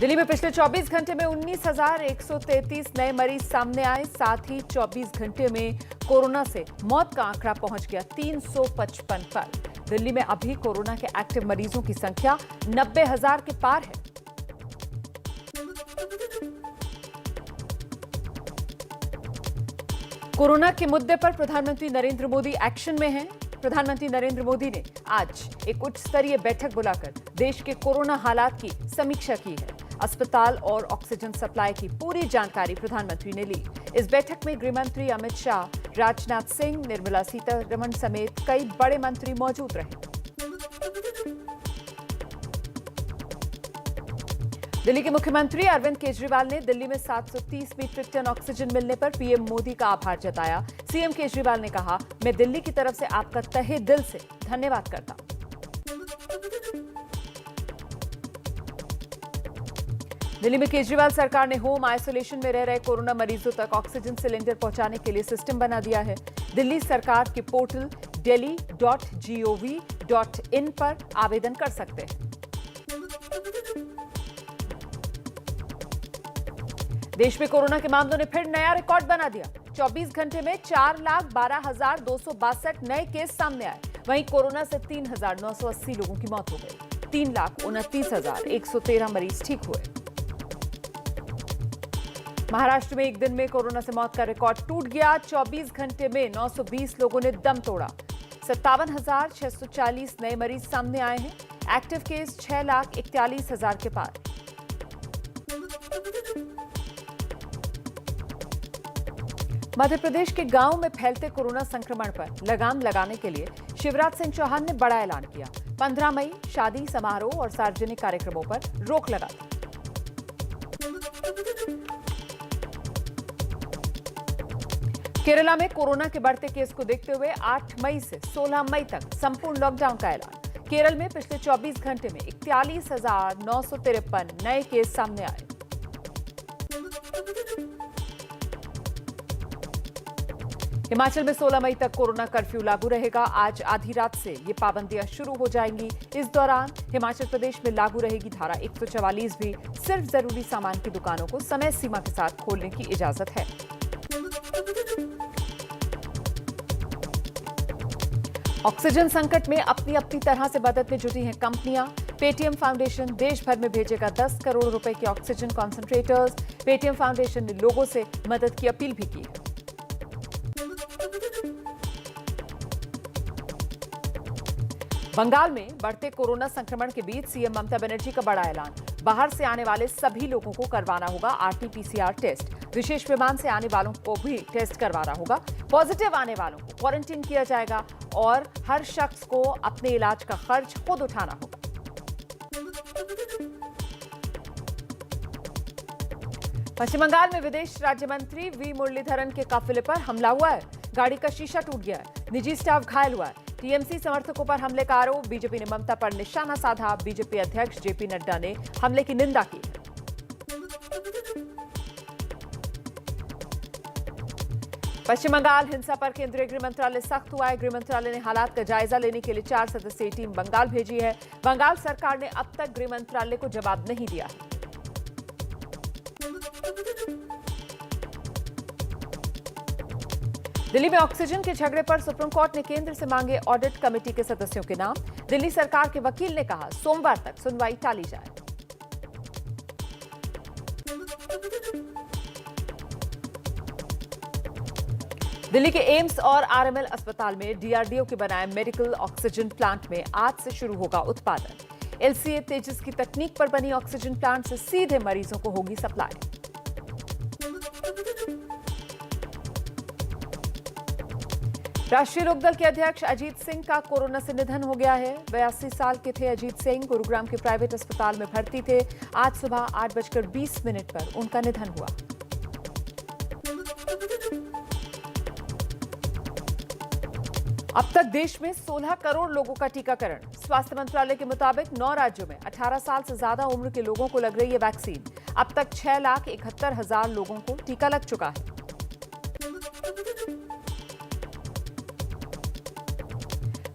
दिल्ली में पिछले 24 घंटे में 19,133 नए मरीज सामने आए। साथ ही 24 घंटे में कोरोना से मौत का आंकड़ा पहुंच गया 355 पर। दिल्ली में अभी कोरोना के एक्टिव मरीजों की संख्या 90,000 के पार है। कोरोना के मुद्दे पर प्रधानमंत्री नरेंद्र मोदी एक्शन में हैं। प्रधानमंत्री नरेंद्र मोदी ने आज एक उच्च स्तरीय बैठक बुलाकर देश के कोरोना हालात की समीक्षा की है। अस्पताल और ऑक्सीजन सप्लाई की पूरी जानकारी प्रधानमंत्री ने ली। इस बैठक में गृह मंत्री अमित शाह, राजनाथ सिंह, निर्मला सीतारमण समेत कई बड़े मंत्री मौजूद रहे। दिल्ली के मुख्यमंत्री अरविंद केजरीवाल ने दिल्ली में 730 मीट्रिक टन ऑक्सीजन मिलने पर पीएम मोदी का आभार जताया। सीएम केजरीवाल ने कहा, मैं दिल्ली की तरफ से आपका तहे दिल से धन्यवाद करता हूं। दिल्ली में केजरीवाल सरकार ने होम आइसोलेशन में रह रहे कोरोना मरीजों तक ऑक्सीजन सिलेंडर पहुंचाने के लिए सिस्टम बना दिया है। दिल्ली सरकार के पोर्टल delhi.gov.in पर आवेदन कर सकते हैं। देश में कोरोना के मामलों ने फिर नया रिकॉर्ड बना दिया। 24 घंटे में 4,12,262 नए केस सामने आए। वहीं कोरोना से 3,980 लोगों की मौत हो गई। 3,29,113 मरीज ठीक हुए। महाराष्ट्र में एक दिन में कोरोना से मौत का रिकॉर्ड टूट गया। 24 घंटे में 920 लोगों ने दम तोड़ा। 57,640 नए मरीज सामने आए हैं। एक्टिव केस 6,41,000 के पार। मध्य प्रदेश के गांव में फैलते कोरोना संक्रमण पर लगाम लगाने के लिए शिवराज सिंह चौहान ने बड़ा ऐलान किया। 15 मई शादी समारोह और सार्वजनिक कार्यक्रमों पर रोक लगा दी। केरला में कोरोना के बढ़ते केस को देखते हुए 8 मई से 16 मई तक संपूर्ण लॉकडाउन का ऐलान। केरल में पिछले 24 घंटे में 41,953 नए केस सामने आए। हिमाचल में 16 मई तक कोरोना कर्फ्यू लागू रहेगा। आज आधी रात से ये पाबंदियां शुरू हो जाएंगी। इस दौरान हिमाचल प्रदेश में लागू रहेगी धारा 144 भी। सिर्फ जरूरी सामान की दुकानों को समय सीमा के साथ खोलने की इजाजत है। ऑक्सीजन संकट में अपनी अपनी तरह से मदद में जुटी हैं कंपनियां। पेटीएम फाउंडेशन देश भर में भेजेगा 10 करोड़ रुपए के ऑक्सीजन कॉन्सेंट्रेटर्स। पेटीएम फाउंडेशन ने लोगों से मदद की अपील भी की है। बंगाल में बढ़ते कोरोना संक्रमण के बीच सीएम ममता बनर्जी का बड़ा ऐलान। बाहर से आने वाले सभी लोगों को करवाना होगा आरटी-पीसीआर टेस्ट। विशेष विमान से आने वालों को भी टेस्ट करवाना होगा। पॉजिटिव आने वालों को क्वारंटीन किया जाएगा और हर शख्स को अपने इलाज का खर्च खुद उठाना होगा। पश्चिम बंगाल में विदेश राज्य मंत्री वी मुरलीधरन के काफिले पर हमला हुआ है। गाड़ी का शीशा टूट गया है। निजी स्टाफ घायल हुआ है। टीएमसी समर्थकों पर हमले का आरोप। बीजेपी ने ममता पर निशाना साधा। बीजेपी अध्यक्ष जेपी नड्डा ने हमले की निंदा की है। पश्चिम बंगाल हिंसा पर केंद्रीय गृह मंत्रालय सख्त हुआ है। गृह मंत्रालय ने हालात का जायजा लेने के लिए 4 सदस्यीय टीम बंगाल भेजी है। बंगाल सरकार ने अब तक गृह मंत्रालय को जवाब नहीं दिया है। दिल्ली में ऑक्सीजन के झगड़े पर सुप्रीम कोर्ट ने केंद्र से मांगे ऑडिट कमेटी के सदस्यों के नाम। दिल्ली सरकार के वकील ने कहा, सोमवार तक सुनवाई टाली जाए। दिल्ली के एम्स और आरएमएल अस्पताल में डीआरडीओ के बनाए मेडिकल ऑक्सीजन प्लांट में आज से शुरू होगा उत्पादन। एलसीए तेजस की तकनीक पर बनी ऑक्सीजन प्लांट से सीधे मरीजों को होगी सप्लाई। राष्ट्रीय लोकदल के अध्यक्ष अजीत सिंह का कोरोना से निधन हो गया है। 82 साल के थे अजीत सिंह। गुरुग्राम के प्राइवेट अस्पताल में भर्ती थे। आज सुबह 8:20 पर उनका निधन हुआ। अब तक देश में 16 करोड़ लोगों का टीकाकरण। स्वास्थ्य मंत्रालय के मुताबिक 9 राज्यों में 18 साल से ज्यादा उम्र के लोगों को लग रही है वैक्सीन। अब तक 6,71,000 लोगों को टीका लग चुका है।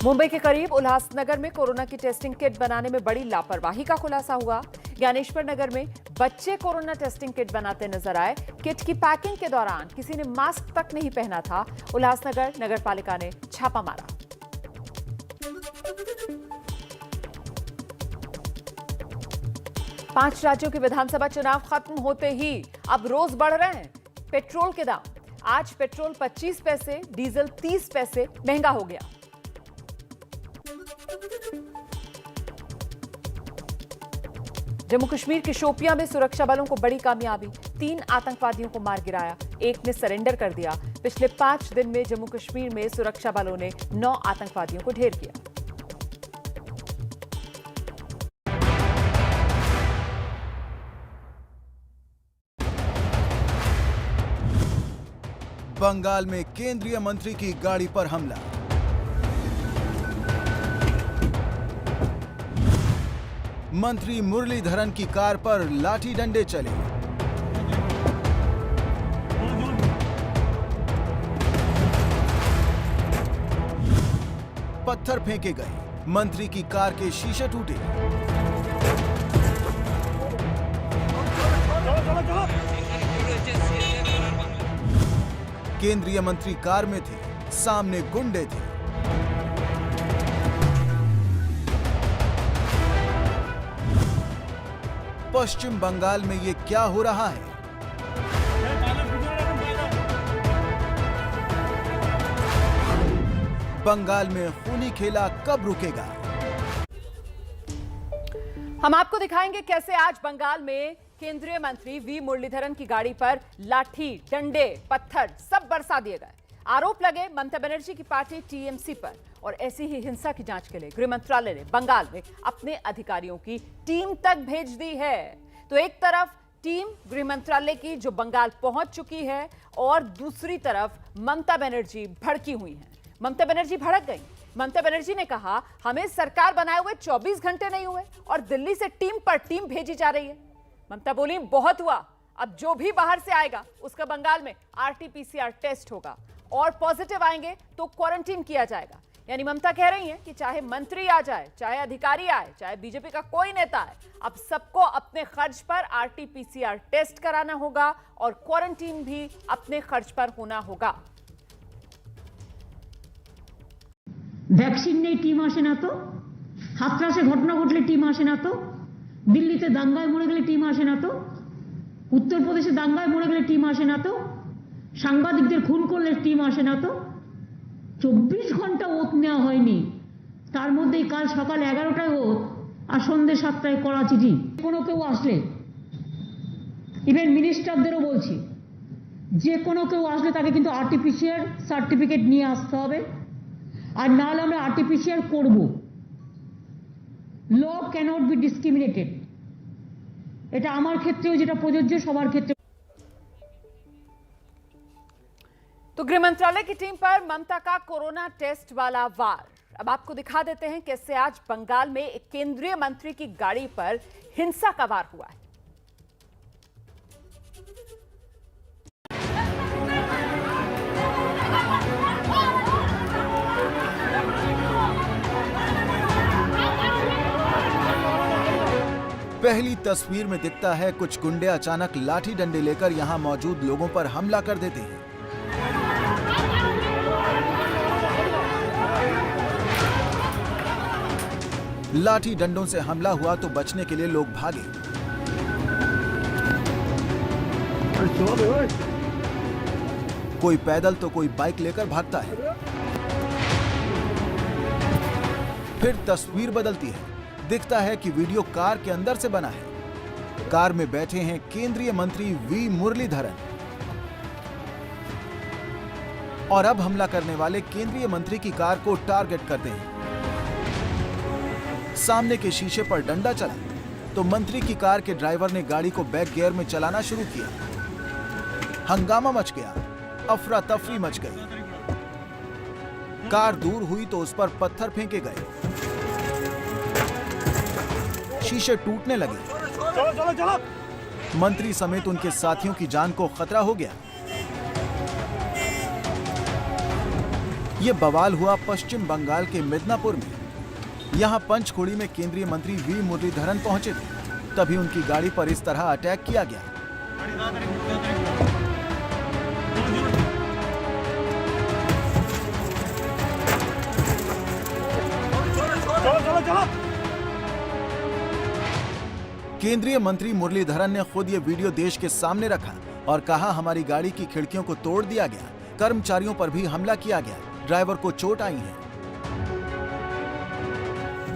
मुंबई के करीब उल्लासनगर में कोरोना की टेस्टिंग किट बनाने में बड़ी लापरवाही का खुलासा हुआ। ज्ञानेश्वर नगर में बच्चे कोरोना टेस्टिंग किट बनाते नजर आए। किट की पैकिंग के दौरान किसी ने मास्क तक नहीं पहना था। उल्लासनगर नगर पालिका ने छापा मारा। पांच राज्यों के विधानसभा चुनाव खत्म होते ही अब रोज बढ़ रहे हैं पेट्रोल के दाम। आज पेट्रोल 25 पैसे, डीजल 30 पैसे महंगा हो गया। जम्मू कश्मीर के शोपियां में सुरक्षा बलों को बड़ी कामयाबी, 3 आतंकवादियों को मार गिराया, एक ने सरेंडर कर दिया। पिछले 5 दिन में जम्मू कश्मीर में सुरक्षा बलों ने 9 आतंकवादियों को ढेर किया। बंगाल में केंद्रीय मंत्री की गाड़ी पर हमला। मंत्री मुरलीधरन की कार पर लाठी डंडे चले। पत्थर फेंके गए, मंत्री की कार के शीशे टूटे। केंद्रीय मंत्री कार में थे, सामने गुंडे थे। पश्चिम बंगाल में ये क्या हो रहा है? बंगाल में खूनी खेला कब रुकेगा? हम आपको दिखाएंगे कैसे आज बंगाल में केंद्रीय मंत्री वी मुरलीधरन की गाड़ी पर लाठी, डंडे, पत्थर सब बरसा दिए गए। आरोप लगे ममता बनर्जी की पार्टी टीएमसी पर। और ऐसी ही हिंसा की जांच के लिए गृह मंत्रालय ने बंगाल में अपने अधिकारियों की टीम तक भेज दी है। तो एक तरफ टीम गृह मंत्रालय की जो बंगाल पहुंच चुकी है और दूसरी तरफ ममता बनर्जी भड़की हुई हैं। ममता बनर्जी भड़क गई। ममता बनर्जी ने कहा हमें सरकार बनाए हुए 24 घंटे नहीं हुए और दिल्ली से टीम पर टीम भेजी जा रही है। ममता बोली बहुत हुआ, अब जो भी बाहर से आएगा उसका बंगाल में आरटीपीसीआर टेस्ट होगा और पॉजिटिव आएंगे तो क्वारंटीन किया जाएगा। यानी ममता कह रही हैं कि चाहे मंत्री आ जाए, चाहे अधिकारी आए, चाहे बीजेपी का कोई नेता आए, अब सबको अपने खर्च पर आरटीपीसीआर टेस्ट कराना होगा और क्वारंटीन भी अपने खर्च पर होना होगा। ভ্যাকসিন নেই টিম আসে না তো, হাতরাসে ঘটনা ঘটলে টিম আসে না তো, দিল্লিতে দাঙ্গায় মরে গেলে টিম আসে না তো, উত্তরপ্রদেশে দাঙ্গায় মরে গেলে টিম আসে না তো, সাংবাদিকদের খুন করলে টিম আসে না তো। 24 ঘন্টা ওত নেওয়া হয়নি, তার মধ্যেই কাল সকাল 11টায় ওত আর সন্ধ্যে 7টায় করা চিঠি। কোনো কেউ আসলে, ইভেন মিনিস্টারদেরও বলছি, যে কোনো কেউ আসলে তাকে কিন্তু আরটিপিসিআর সার্টিফিকেট নিয়ে আসতে হবে, আর না হলে আমরা আরটিপিসিআর করব। ল ক্যানট বি ডিসক্রিমিনেটেড। এটা আমার ক্ষেত্রেও যেটা প্রযোজ্য সবার ক্ষেত্রে। तो गृह मंत्रालय की टीम पर ममता का कोरोना टेस्ट वाला वार। अब आपको दिखा देते हैं कैसे आज बंगाल में एक केंद्रीय मंत्री की गाड़ी पर हिंसा का वार हुआ है। पहली तस्वीर में दिखता है कुछ गुंडे अचानक लाठी डंडे लेकर यहां मौजूद लोगों पर हमला कर देते हैं। लाठी डंडों से हमला हुआ तो बचने के लिए लोग भागे। कोई पैदल तो कोई बाइक लेकर भागता है। फिर तस्वीर बदलती है, दिखता है कि वीडियो कार के अंदर से बना है। कार में बैठे हैं केंद्रीय मंत्री वी मुरलीधरन और अब हमला करने वाले केंद्रीय मंत्री की कार को टारगेट करते हैं। सामने के शीशे पर डंडा चला तो मंत्री की कार के ड्राइवर ने गाड़ी को बैक गियर में चलाना शुरू किया। हंगामा मच गया, अफरा तफरी मच गई। कार दूर हुई तो उस पर पत्थर फेंके गए, शीशे टूटने लगे। चलो चलो चलो। मंत्री समेत उनके साथियों की जान को खतरा हो गया। यह बवाल हुआ पश्चिम बंगाल के मिदनापुर में। यहां पंचकुड़ी में केंद्रीय मंत्री वी मुरलीधरन पहुंचे थे। तभी उनकी गाड़ी पर इस तरह अटैक किया गया। चलो चलो चलो। केंद्रीय मंत्री मुरलीधरन ने खुद ये वीडियो देश के सामने रखा और कहा, हमारी गाड़ी की खिड़कियों को तोड़ दिया गया, कर्मचारियों पर भी हमला किया गया, ड्राइवर को चोट आई है।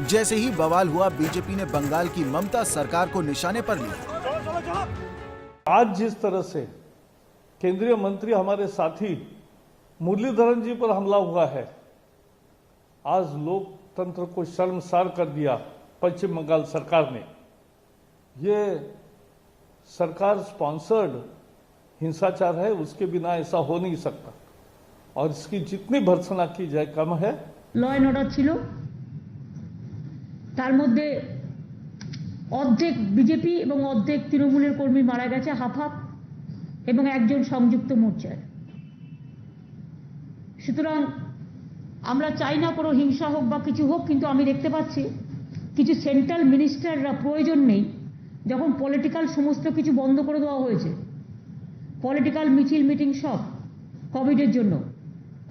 जैसे ही बवाल हुआ, बीजेपी ने बंगाल की ममता सरकार को निशाने पर लिया। चलो चलो चलो। आज जिस तरह से केंद्रीय मंत्री हमारे साथी मुरलीधरन जी पर हमला हुआ है, आज लोकतंत्र को शर्मसार कर दिया पश्चिम बंगाल सरकार ने। ये सरकार स्पॉन्सर्ड हिंसाचार है, उसके बिना ऐसा हो नहीं सकता और इसकी जितनी भर्त्सना की जाए कम है। ল অ্যান্ড অর্ডার ছিল, তার মধ্যে অর্ধেক বিজেপি এবং অর্ধেক তৃণমূলের কর্মী মারা গেছে হাফ হাফ, এবং একজন সংযুক্ত মোর্চার। সুতরাং আমরা চাই না কোনো হিংসা হোক বা কিছু হোক, কিন্তু আমি দেখতে পাচ্ছি কিছু সেন্ট্রাল মিনিস্টাররা প্রয়োজন নেই, যখন পলিটিক্যাল সমস্ত কিছু বন্ধ করে দেওয়া হয়েছে, পলিটিক্যাল মিছিল মিটিং সব কোভিডের জন্য,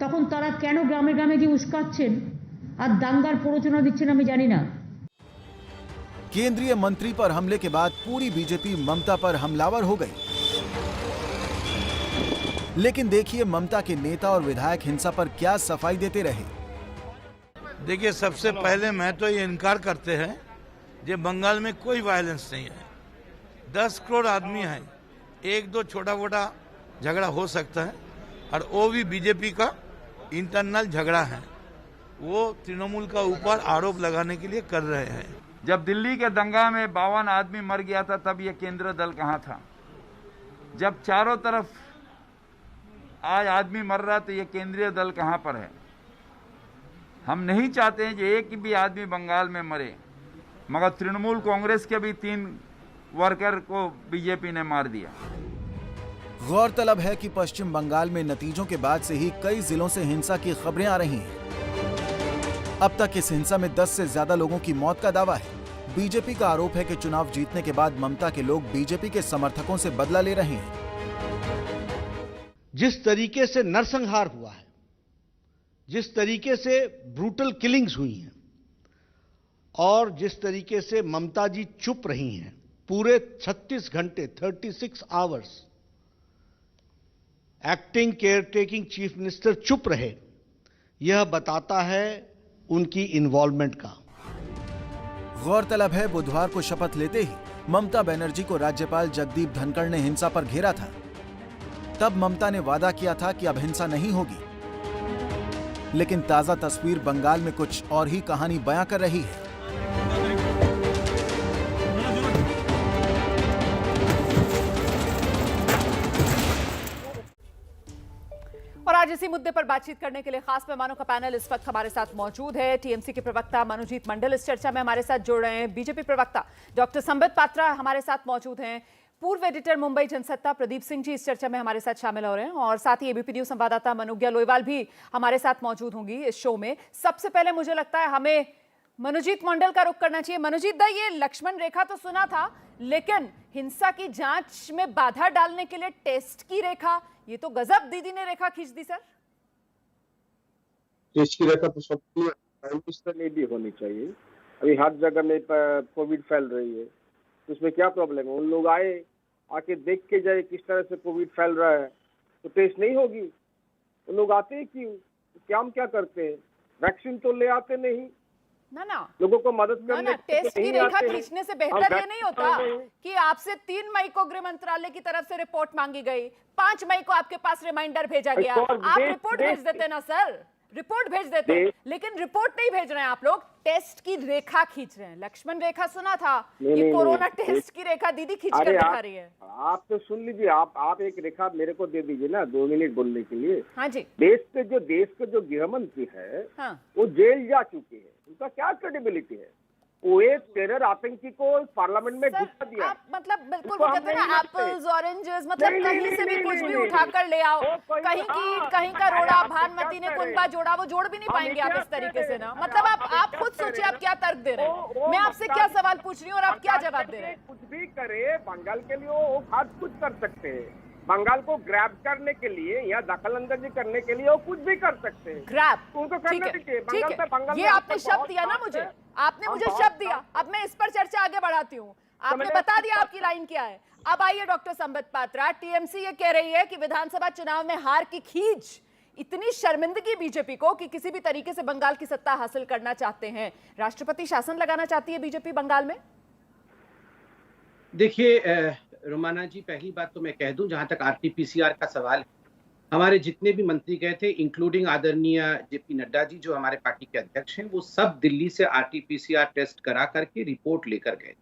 তখন তারা কেন গ্রামে গ্রামে গিয়ে উস্কাচ্ছেন আর দাঙ্গার প্ররোচনা দিচ্ছেন আমি জানি না। केंद्रीय मंत्री पर हमले के बाद पूरी बीजेपी ममता पर हमलावर हो गई। लेकिन देखिए ममता के नेता और विधायक हिंसा पर क्या सफाई देते रहे। देखिए, सबसे पहले मैं तो ये इनकार करते हैं कि बंगाल में कोई वायलेंस नहीं है। 10 करोड़ आदमी हैं, एक दो छोटा मोटा झगड़ा हो सकता है और वो भी बीजेपी का इंटरनल झगड़ा है, वो तृणमूल का ऊपर आरोप लगाने के लिए कर रहे हैं। जब दिल्ली के दंगा में 52 आदमी मर गया था, तब ये केंद्रीय दल कहाँ था? जब चारों तरफ आज आदमी मर रहा, तो ये केंद्रीय दल कहाँ पर है? हम नहीं चाहते हैं कि एक भी आदमी बंगाल में मरे, मगर तृणमूल कांग्रेस के भी 3 वर्कर को बीजेपी ने मार दिया। गौरतलब है कि पश्चिम बंगाल में नतीजों के बाद से ही कई जिलों से हिंसा की खबरें आ रही हैं। अब तक इस हिंसा में 10 से ज्यादा लोगों की मौत का दावा है। बीजेपी का आरोप है कि चुनाव जीतने के बाद ममता के लोग बीजेपी के समर्थकों से बदला ले रहे हैं। जिस तरीके से नरसंहार हुआ है, जिस तरीके से ब्रूटल किलिंग्स हुई हैं और जिस तरीके से ममता जी चुप रही हैं, पूरे 36 घंटे 36 hours acting care taking chief minister चुप रहे, यह बताता है उनकी इन्वॉल्वमेंट का। गौरतलब है बुधवार को शपथ लेते ही ममता बनर्जी को राज्यपाल जगदीप धनखड़ ने हिंसा पर घेरा था। तब ममता ने वादा किया था कि अब हिंसा नहीं होगी, लेकिन ताजा तस्वीर बंगाल में कुछ और ही कहानी बयां कर रही है। और आज इसी मुद्दे पर बातचीत करने के लिए खास मेहमानों का पैनल इस वक्त हमारे साथ मौजूद है। टीएमसी के प्रवक्ता मनोजीत मंडल इस चर्चा में हमारे साथ जुड़ रहे हैं। बीजेपी प्रवक्ता डॉक्टर संबित पात्रा हमारे साथ मौजूद हैं। पूर्व एडिटर मुंबई जनसत्ता प्रदीप सिंह जी इस चर्चा में हमारे साथ शामिल हो रहे हैं और साथ ही एबीपी न्यूज संवाददाता मनोज्ञा लोईवाल भी हमारे साथ मौजूद होंगी इस शो में। सबसे पहले मुझे लगता है हमें मनोजीत मंडल का रुख करना चाहिए। मनोजीत दा, ये लक्ष्मण रेखा तो सुना था, लेकिन हिंसा की जांच में बाधा डालने के लिए टेस्ट की रेखा, ये तो गजब दीदी ने रेखा खींच दी सर। टेस्ट की रेखा तो सबकी प्राइम मिनिस्टर ने भी होनी चाहिए। अभी हर जगह में कोविड फैल रही है, तो उसमें क्या प्रॉब्लम है? उन लोग आके देख के जाए किस तरह से कोविड फैल रहा है, तो टेस्ट नहीं होगी? उन लोग आते हैं क्यों? हम क्या करते हैं? वैक्सीन तो ले आते नहीं ना लोगों को मदद करने। टेस्ट की रेखा खींचने से बेहतर ये नहीं होता कि आपसे 3 मई को गृह मंत्रालय की तरफ से रिपोर्ट मांगी गई, 5 मई को आपके पास रिमाइंडर भेजा गया, आप रिपोर्ट भेज देते ना सर, रिपोर्ट भेज देते, लेकिन रिपोर्ट नहीं भेज रहे हैं आप लोग, टेस्ट की रेखा खींच रहे हैं। लक्ष्मण रेखा सुना था, ये कोरोना टेस्ट की रेखा दीदी खींच कर दिखा रही है। आप तो सुन लीजिए, आप एक रेखा मेरे को दे दीजिए ना 2 मिनट बोलने के लिए। हाँ जी। देश के जो गृह मंत्री है, हाँ। वो जेल जा चुके हैं, उनका क्या क्रेडिबिलिटी है? वो एक टेरर आतंकी को पार्लियामेंट में घुसा दिया। आप मतलब बिल्कुल उसको वो हम कहते हैं नहीं ना मानते। एप्पल्स ऑरेंजेस, मतलब नहीं, कहीं नहीं, से भी नहीं, कुछ नहीं, भी नहीं, उठाकर ले आओ, वो कोई- कहीं की हाँ, ईंट कहीं का अरे रोड़ा, आप क्या भानुमति ने कह कुनबा रहे जोड़ा, वो जोड़ भी नहीं हम पाएंगे आप क्या इस तरीके कह से रहे ना। हैं? मतलब आप आप क्या खुद कह सोचिए रहे आप क्या तर्क दे रहे वो हैं। मैं आपसे क्या सवाल पूछ रही हूँ और आप क्या बंगाल जवाब के दे रहे लिए हैं। कुछ भी करे, बंगाल के लिए वो आज कुछ कर सकते हैं। बंगाल को ग्रैब करने के लिए या दखल अंदाजी करने के लिए वो कुछ भी कर सकते हैं। ग्रैब, उनको ठीक करने है, दीजिए। ठीक बंगाल से है, बंगाल ये में आपने आपको शब्द बहुत दिया ना ताकत मुझे, है। आपने हम मुझे बहुत शब्द दिया, ताकत- अब मैं इस पर चर्चा आगे बढ़ाती हूँ। आपने मैंने बता दिया आपको आपकी लाइन क्या है। अब आइए डॉक्टर संबित पात्रा, टीएमसी ये कह रही है कि विधानसभा चुनाव में हार की खींच, इतनी शर्मिंदगी बीजेपी को कि किसी भी तरीके से बंगाल की सत्ता हासिल करना चाहते हैं। राष्ट्रपति शासन लगाना चाहती है बीजेपी बंगाल में। देखिए रोमाना जी, पहली बात तो मैं कह दूं, जहां तक आरटीपीसीआर का सवाल है, हमारे जितने भी मंत्री गए थे, इंक्लूडिंग आदरणीय जेपी नड्डा जी जो हमारे पार्टी के अध्यक्ष हैं, वो सब दिल्ली से आरटीपीसीआर टेस्ट करा करके रिपोर्ट लेकर गए।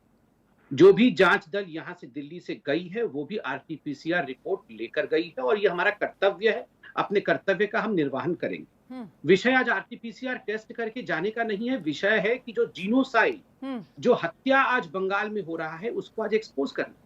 जो भी जांच दल यहां से दिल्ली से गई है वो भी आरटीपीसीआर रिपोर्ट लेकर गई है, और ये हमारा कर्तव्य है, अपने कर्तव्य का हम निर्वहन करेंगे। विषय आज आरटीपीसीआर टेस्ट करके जाने का नहीं है, विषय है कि जो जीनोसाइड, जो हत्या आज बंगाल में हो रहा है, उसको आज एक्सपोज करना।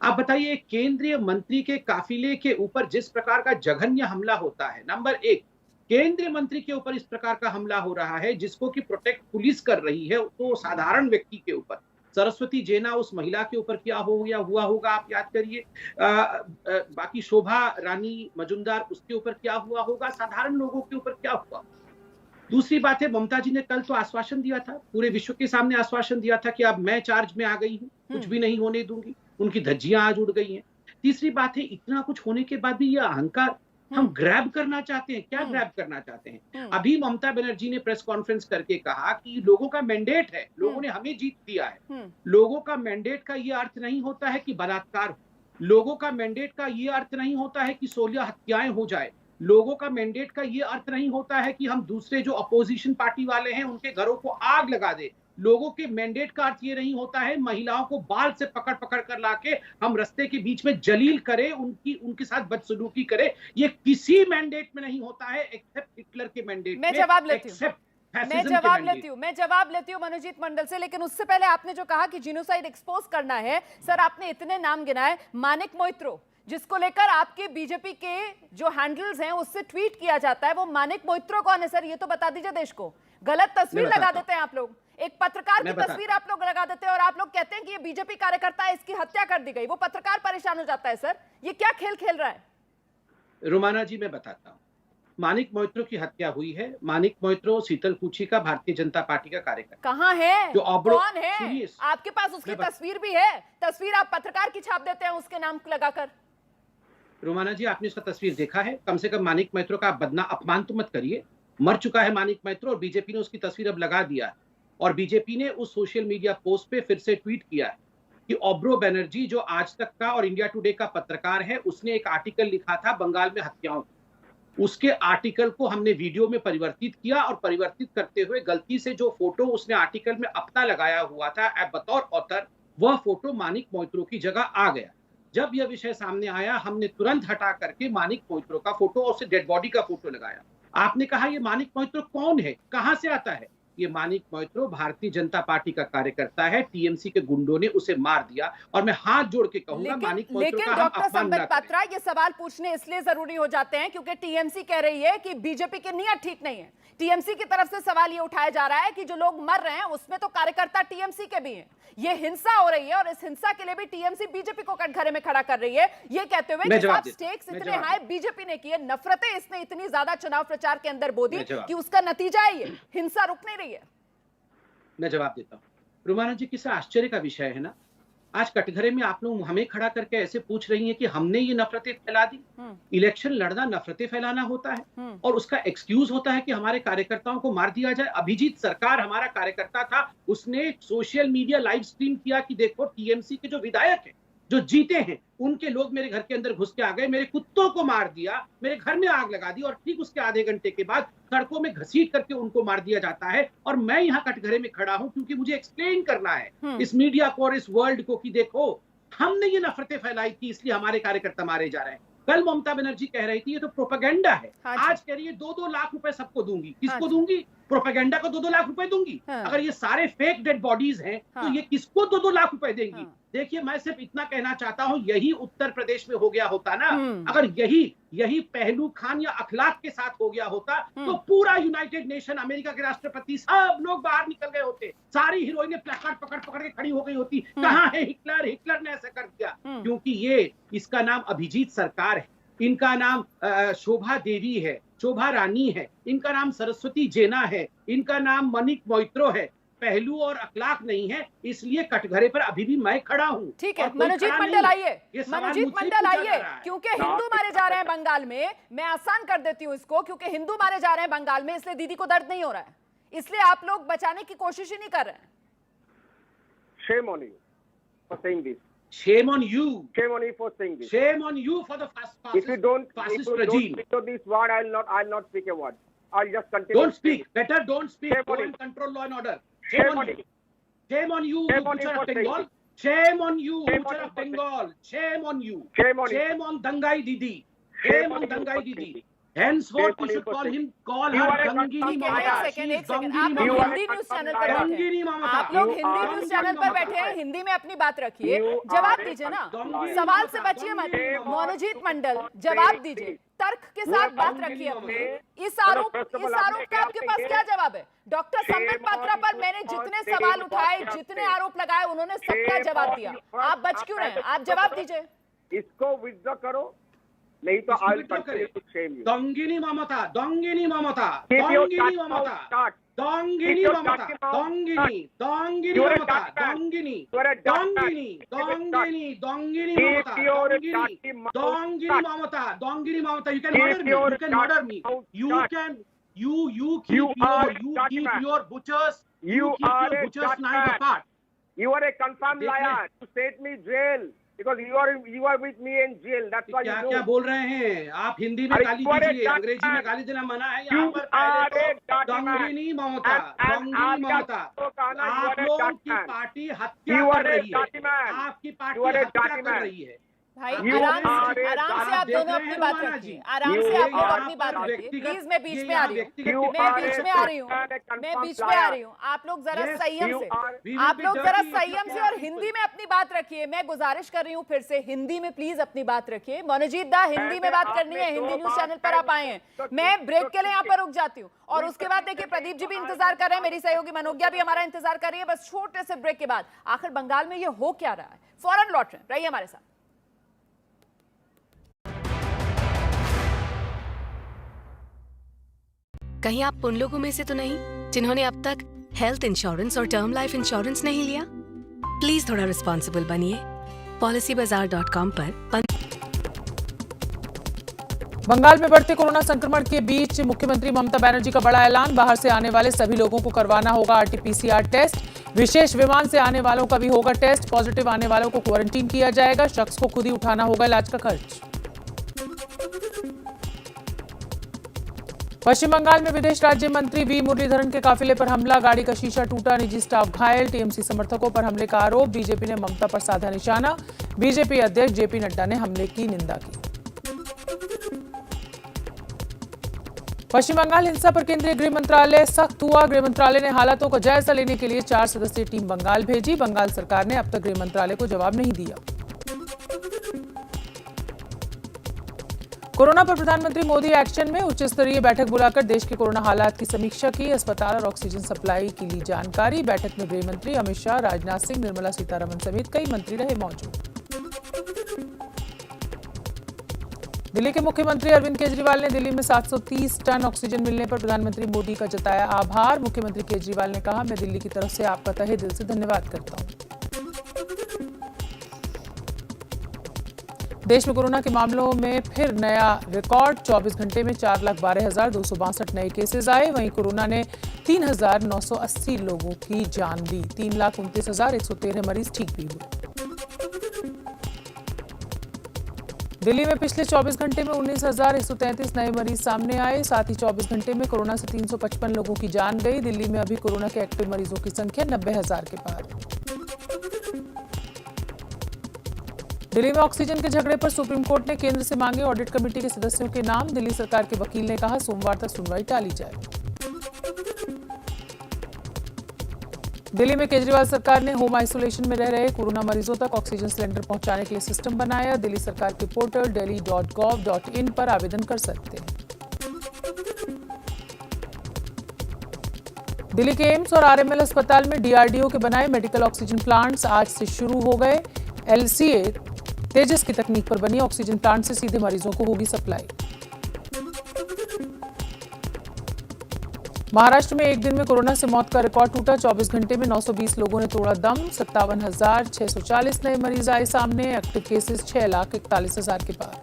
आप बताइए, केंद्रीय मंत्री के काफिले के ऊपर जिस प्रकार का जघन्य हमला होता है, नंबर एक, केंद्रीय मंत्री के ऊपर इस प्रकार का हमला हो रहा है जिसको कि प्रोटेक्ट पुलिस कर रही है, तो साधारण व्यक्ति के ऊपर, सरस्वती जेना उस महिला के ऊपर क्या हो गया हुआ होगा आप याद करिए, बाकी शोभा रानी मजुमदार उसके ऊपर क्या हुआ होगा, साधारण लोगों के ऊपर क्या हुआ। दूसरी बात है, ममता जी ने कल तो आश्वासन दिया था, पूरे विश्व के सामने आश्वासन दिया था कि अब मैं चार्ज में आ गई हूँ, कुछ भी नहीं होने दूंगी, उनकी धज्जियां आज उड़ गई हैं। तीसरी बात है, इतना कुछ होने के बाद भी ये अहंकार हम ग्रैब करना चाहते हैं। क्या ग्रैब करना चाहते हैं? अभी ममता बनर्जी ने प्रेस कॉन्फ्रेंस करके कहा कि लोगों का मैंडेट है, लोगों ने हमें जीत दिया है। लोगों का मैंडेट का ये अर्थ नहीं होता है कि बलात्कार हो, लोगों का मैंडेट का ये अर्थ नहीं होता है कि 16 हत्याएं हो जाए, लोगों का मैंडेट का ये अर्थ नहीं होता है कि हम दूसरे जो अपोजिशन पार्टी वाले हैं उनके घरों को आग लगा दे। लोगों के मैंडेट का अर्थ ये नहीं होता है महिलाओं को बाल से पकड़ पकड़ कर लाके हम रास्ते के बीच में जलील करें, उनके साथ बदसलूकी करें। ये किसी मैंडेट में नहीं होता है एक्सेप्ट हिटलर के मैंडेट में। मैं जवाब लेती हूँ मैं जवाब लेती हूँ मनोजीत मंडल से, लेकिन उससे पहले आपने जो कहा कि जीनोसाइड एक्सपोज करना है, सर आपने इतने नाम गिनाए, मानिक मोइत्रो जिसको लेकर आपके बीजेपी के जो हैंडल्स हैं उससे ट्वीट किया जाता है, वो मानिक मोइत्रो कौन है सर, ये तो बता दीजिए देश को। गलत तस्वीर लगा देते हैं आप लोग, एक पत्रकार की तस्वीर आप लोग लगा देते हैं और आप लोग कहते हैं कि ये बीजेपी कार्यकर्ता है, इसकी हत्या कर दी गई, वो पत्रकार परेशान हो जाता है। सर ये क्या खेल खेल रहा है? रोमाना जी मैं बताता हूँ, मानिक मोइत्रो की हत्या हुई है। मानिक मोइत्रो शीतलकुची का भारतीय जनता पार्टी का कार्यकर्ता कहाँ है, जो कौन है? आपके पास उसकी तस्वीर भी है, तस्वीर आप पत्रकार की छाप देते हैं उसके नाम लगाकर। रोमाना जी आपने उसका तस्वीर देखा है? कम से कम मानिक मोइत्रो का अपमान तो मत करिए। मर चुका है मानिक मोइत्रो और बीजेपी ने उसकी तस्वीर अब लगा दिया है, और बीजेपी ने उस सोशल मीडिया पोस्ट पे फिर से ट्वीट किया है कि ओब्रो बनर्जी जो आज तक का और इंडिया टुडे का पत्रकार है, उसने एक आर्टिकल लिखा था बंगाल में हत्याओं, उसके आर्टिकल को हमने वीडियो में परिवर्तित किया, और परिवर्तित करते हुए गलती से जो फोटो उसने आर्टिकल में अपना लगाया हुआ था बतौर ऑथर, वह फोटो मानिक मोइत्रो की जगह आ गया। जब यह विषय सामने आया हमने तुरंत हटा करके मानिक मोइत्रो का फोटो और उसे डेड बॉडी का फोटो लगाया। आपने कहा ये मानिक मोइत्रो कौन है, कहां से आता है? ये मानिक मोइत्रो भारतीय जनता पार्टी का कार्यकर्ता है, टीएमसी के गुंडों ने उसे मार दिया, और मैं हाथ जोड़ के कहूंगा मानिक मोइत्रो का हम अपमान न करें। ये सवाल पूछने इसलिए जरूरी हो जाते हैं क्योंकि टीएमसी कह रही है कि बीजेपी की नीयत ठीक नहीं है। टीएमसी की तरफ से सवाल ये उठाया जा रहा है कि जो लोग मर रहे हैं उसमें तो कार्यकर्ता टीएमसी के भी हैं, ये हिंसा हो रही है और इस हिंसा के लिए भी टीएमसी बीजेपी को कटघरे में खड़ा कर रही है, ये कहते हुए कि आप स्टेक्स इतने हाई बीजेपी ने किए, नफरतें इसने इतनी ज्यादा चुनाव प्रचार के अंदर बो दी कि उसका नतीजा है ये हिंसा रुक नहीं रही है। मैं जवाब देता हूँ। रुमाना जी, किसी आश्चर्य का विषय है ना, आज कटघरे में आप लोग हमें खड़ा करके ऐसे पूछ रही हैं कि हमने ये नफरतें फैला दी। इलेक्शन लड़ना नफरतें फैलाना होता है, और उसका एक्सक्यूज होता है कि हमारे कार्यकर्ताओं को मार दिया जाए। अभिजीत सरकार हमारा कार्यकर्ता था, उसने सोशल मीडिया लाइव स्ट्रीम किया कि देखो टीएमसी के जो विधायक हैं जो जीते हैं उनके लोग मेरे घर के अंदर घुस के आ गए, मेरे कुत्तों को मार दिया, मेरे घर में आग लगा दी, और ठीक उसके आधे घंटे के बाद सड़कों में घसीट करके उनको मार दिया जाता है। और मैं यहाँ कटघरे में खड़ा हूं क्योंकि मुझे एक्सप्लेन करना है इस मीडिया को और इस वर्ल्ड को कि देखो हमने ये नफरतें फैलाई थी इसलिए हमारे कार्यकर्ता मारे जा रहे हैं। कल ममता बनर्जी कह रही थी ये तो प्रोपेगेंडा है, हाँ जी। आज कह रही है 2-2 लाख रुपए सबको दूंगी। किसको हाँ जी। दूंगी? प्रोपेगेंडा को 2-2 लाख रुपए दूंगी। हाँ। अगर ये सारे फेक डेड बॉडीज हैं हाँ। तो ये किसको 2-2 लाख रुपए देंगी? हाँ। देखिए, मैं सिर्फ इतना कहना चाहता हूं, यही उत्तर प्रदेश में हो गया होता ना, हम्म। अगर यही पहलू खान या अखलाक के साथ हो गया होता तो पूरा यूनाइटेड नेशन, अमेरिका के राष्ट्रपति, सब लोग बाहर निकल गए होते, सारी हीरोइनें प्लेकार्ड पकड़ पकड़ के खड़ी हो गई होती, कहां है हिटलर, हिटलर ने ऐसा कर दिया। क्योंकि इसका नाम अभिजीत सरकार है, इनका नाम शोभा देवी है, शोभा रानी है, इनका नाम सरस्वती जेना है, इनका नाम मनिक मोइत्रो है। पहलू और अखलाक नहीं है, इसलिए कटघरे पर अभी भी मैं खड़ा हूँ। ठीक है, और कोई मनोजीत खड़ा मंडल नहीं है। आइए, ये सवाल मनोजीत मुझसे मंडल पूछा आइए, जा रहा है। क्योंकि हिंदू मारे जा रहे हैं बंगाल में। मैं आसान कर देती हूँ इसको, क्योंकि हिंदू मारे जा रहे हैं बंगाल में, इसलिए दीदी को दर्द नहीं हो रहा है, इसलिए आप लोग बचाने की कोशिश ही नहीं कर रहे हैं। Shame on you for saying this. Shame on you. Shame on you for saying this. Shame on you for the If you don't regime. speak to this word, I'll not speak a word. I'll just continue. Don't speak. Better don't speak. Shame Go on and you. control law and order. Shame on you. Shame on you, Shame on butcher you of for saying Bengal. this. Shame on you, Shame on butcher you of for saying Bengal. Shame on you. Shame on you. Shame on Dangai Didi. Shame Shame on on you Dangai for saying Didi. this. Henceforth, Shame on we you should for call saying him, this. call You her are a Gangini confirmed ठीक है, liar. Mamata. एक She second, is एक second, Gangini आप लोग You are a Hindi news confirmed channel पर liar. बैठे हैं, Gangini Mamata. आप लोग You Hindi are news a channel पर confirmed बैठे हैं, liar. हिंदी में अपनी बात रखिए, You जवाब are a दीजिए ना, confirmed liar. सवाल से बचिए मत। Gangini Mamata. मनोजीत मंडल, जवाब दीजिए, तर्क के साथ बात रखिए अपनी। इस आरोप का आपके पास क्या जवाब है? डॉक्टर संबित पात्रा पर मैंने जितने सवाल उठाए, जितने आरोप लगाए, उन्होंने सबका जवाब दिया। आप बच क्यों रहे हैं? आप जवाब दीजिए। इसको विथड्रॉ करो, नहीं तो I will continue to shame you. Dongini Mamata. Dongini Mamata. Keep your Dongini tongue Mamata. out, start. Dongini Keep your Mamata. dirty mouth Dongini. Dongini You are a Mamata. dirty man. Dongini. You are a dirty man. Dongini. Keep it Dongini. Dongini Keep Mamata. your Dongini. dirty mouth Dongini shut. Mamata. Dongini Mamata. You can Keep murder me. your You can murder dirty me. mouth You shut. can. You You keep are a your dirty keep man. your butchers. You keep are your a butchers dirty knife man. apart. You are a confirmed देख liar. You set me jail because you are with me in jail. That's why क्या you क्या know. बोल रहे हैं आप? हिंदी में अरे गाली you are a दीजिए, dirty अंग्रेजी में man. गाली देना मना है यहाँ You पर। are पहले a तो dirty man. दंगिनी ममता, And दंगिनी आप ममता, तो कहना you आप are a लोगों dirty की man. पार्टी हत्या You कर are a रही है, dirty man. आपकी You पार्टी are a हत्या dirty कर man. रही है। भाई You आराम are से a आप dirty दोनों man. अपनी बात रुमाना रखिए, जी। आराम You से आप लोग are अपनी बात पर रखिए। व्यक्तिगत- प्लीज मैं बीच ये में आ रही हूँ, व्यक्तिगत You मैं are बीच a में आ रही हूँ, and a मैं confirmed बीच में आ liar. रही हूँ। आप लोग जरा Yes, संयम you से, are- We will आप be लोग dirty जरा if you संयम से are और people. हिंदी में अपनी बात रखिए। मैं गुजारिश कर रही हूँ फिर से, हिंदी में प्लीज अपनी बात रखिए। मनोजीत दा, हिंदी में बात करनी है, हिंदी न्यूज चैनल पर आप आए हैं। मैं ब्रेक के लिए यहाँ पर रुक जाती हूँ, और उसके बाद देखिए प्रदीप जी भी इंतजार कर रहे हैं, मेरी सहयोगी मनोज्ञा भी हमारा इंतजार कर रही है। बस छोटे से ब्रेक के बाद आखिर बंगाल में ये हो क्या रहा है, फौरन लौट रहे हैं, रहिए हमारे साथ। कहीं आप उन लोगों में से तो नहीं जिन्होंने अब तक हेल्थ इंश्योरेंस और टर्म लाइफ इंश्योरेंस नहीं लिया? प्लीज थोड़ा रिस्पॉन्सिबल बनिए। policybazaar.com पर बंगाल में बढ़ते कोरोना संक्रमण के बीच मुख्यमंत्री ममता बनर्जी का बड़ा ऐलान। बाहर से आने वाले सभी लोगों को करवाना होगा आरटीपीसीआर टेस्ट। विशेष विमान से आने वालों का भी होगा टेस्ट। पॉजिटिव आने वालों को क्वारंटीन किया जाएगा। शख्स को खुद ही उठाना होगा इलाज का खर्च। पश्चिम बंगाल में विदेश राज्य मंत्री वी मुरलीधरन के काफिले पर हमला, गाड़ी का शीशा टूटा, निजी स्टाफ घायल। टीएमसी समर्थकों पर हमले का आरोप, बीजेपी ने ममता पर साधा निशाना। बीजेपी अध्यक्ष जेपी नड्डा ने हमले की निंदा की। पश्चिम बंगाल हिंसा पर केंद्रीय गृह मंत्रालय सख्त हुआ। गृह मंत्रालय ने हालातों का जायजा लेने के लिए 4 सदस्यीय टीम बंगाल भेजी। बंगाल सरकार ने अब तक गृह मंत्रालय को जवाब नहीं दिया। कोरोना पर प्रधानमंत्री मोदी एक्शन में उच्च स्तरीय बैठक बुलाकर देश के कोरोना हालात की समीक्षा की। अस्पताल और ऑक्सीजन सप्लाई की ली जानकारी। बैठक में गृह मंत्री अमित शाह, राजनाथ सिंह, निर्मला सीतारमण समेत कई मंत्री रहे मौजूद। दिल्ली के मुख्यमंत्री अरविंद केजरीवाल ने दिल्ली में 730 टन ऑक्सीजन मिलने पर प्रधानमंत्री मोदी का जताया आभार। मुख्यमंत्री केजरीवाल ने कहा, मैं दिल्ली की तरफ से आपका तहे दिल से धन्यवाद करता हूं। देश में कोरोना के मामलों में फिर नया रिकॉर्ड। 24 घंटे में 4,12,262 नए केसेस आए। वहीं कोरोना ने 3,980 लोगों की जान ली। 3,29,113 मरीज ठीक भी हुए। दिल्ली में पिछले 24 घंटे में 19,133 नए मरीज सामने आए। साथ ही 24 घंटे में कोरोना से 355 लोगों की जान गई। दिल्ली में अभी कोरोना के एक्टिव मरीजों की संख्या 90,000 के पार। दिल्ली में ऑक्सीजन के झगड़े पर सुप्रीम कोर्ट ने केंद्र से मांगे ऑडिट कमेटी के सदस्यों के नाम। दिल्ली सरकार के वकील ने कहा सोमवार तक सुनवाई टाली जाए। दिल्ली में केजरीवाल सरकार ने होम आइसोलेशन में रह रहे कोरोना मरीजों तक ऑक्सीजन सिलेंडर पहुंचाने के लिए सिस्टम बनाया। दिल्ली सरकार के पोर्टल delhi.gov.in पर आवेदन कर सकते हैं। दिल्ली के एम्स और आरएमएल अस्पताल में डीआरडीओ के बनाए मेडिकल ऑक्सीजन प्लांट्स आज से शुरू हो गए। एलसीए तेजस की तकनीक पर बनी ऑक्सीजन प्लांट से सीधे मरीजों को होगी सप्लाई। महाराष्ट्र में एक दिन में कोरोना से मौत का रिकॉर्ड टूटा। 24 घंटे में 920 लोगों ने तोड़ा दम। 57,640 नए मरीज आए सामने। एक्टिव केसेस 6,41,000 के पार।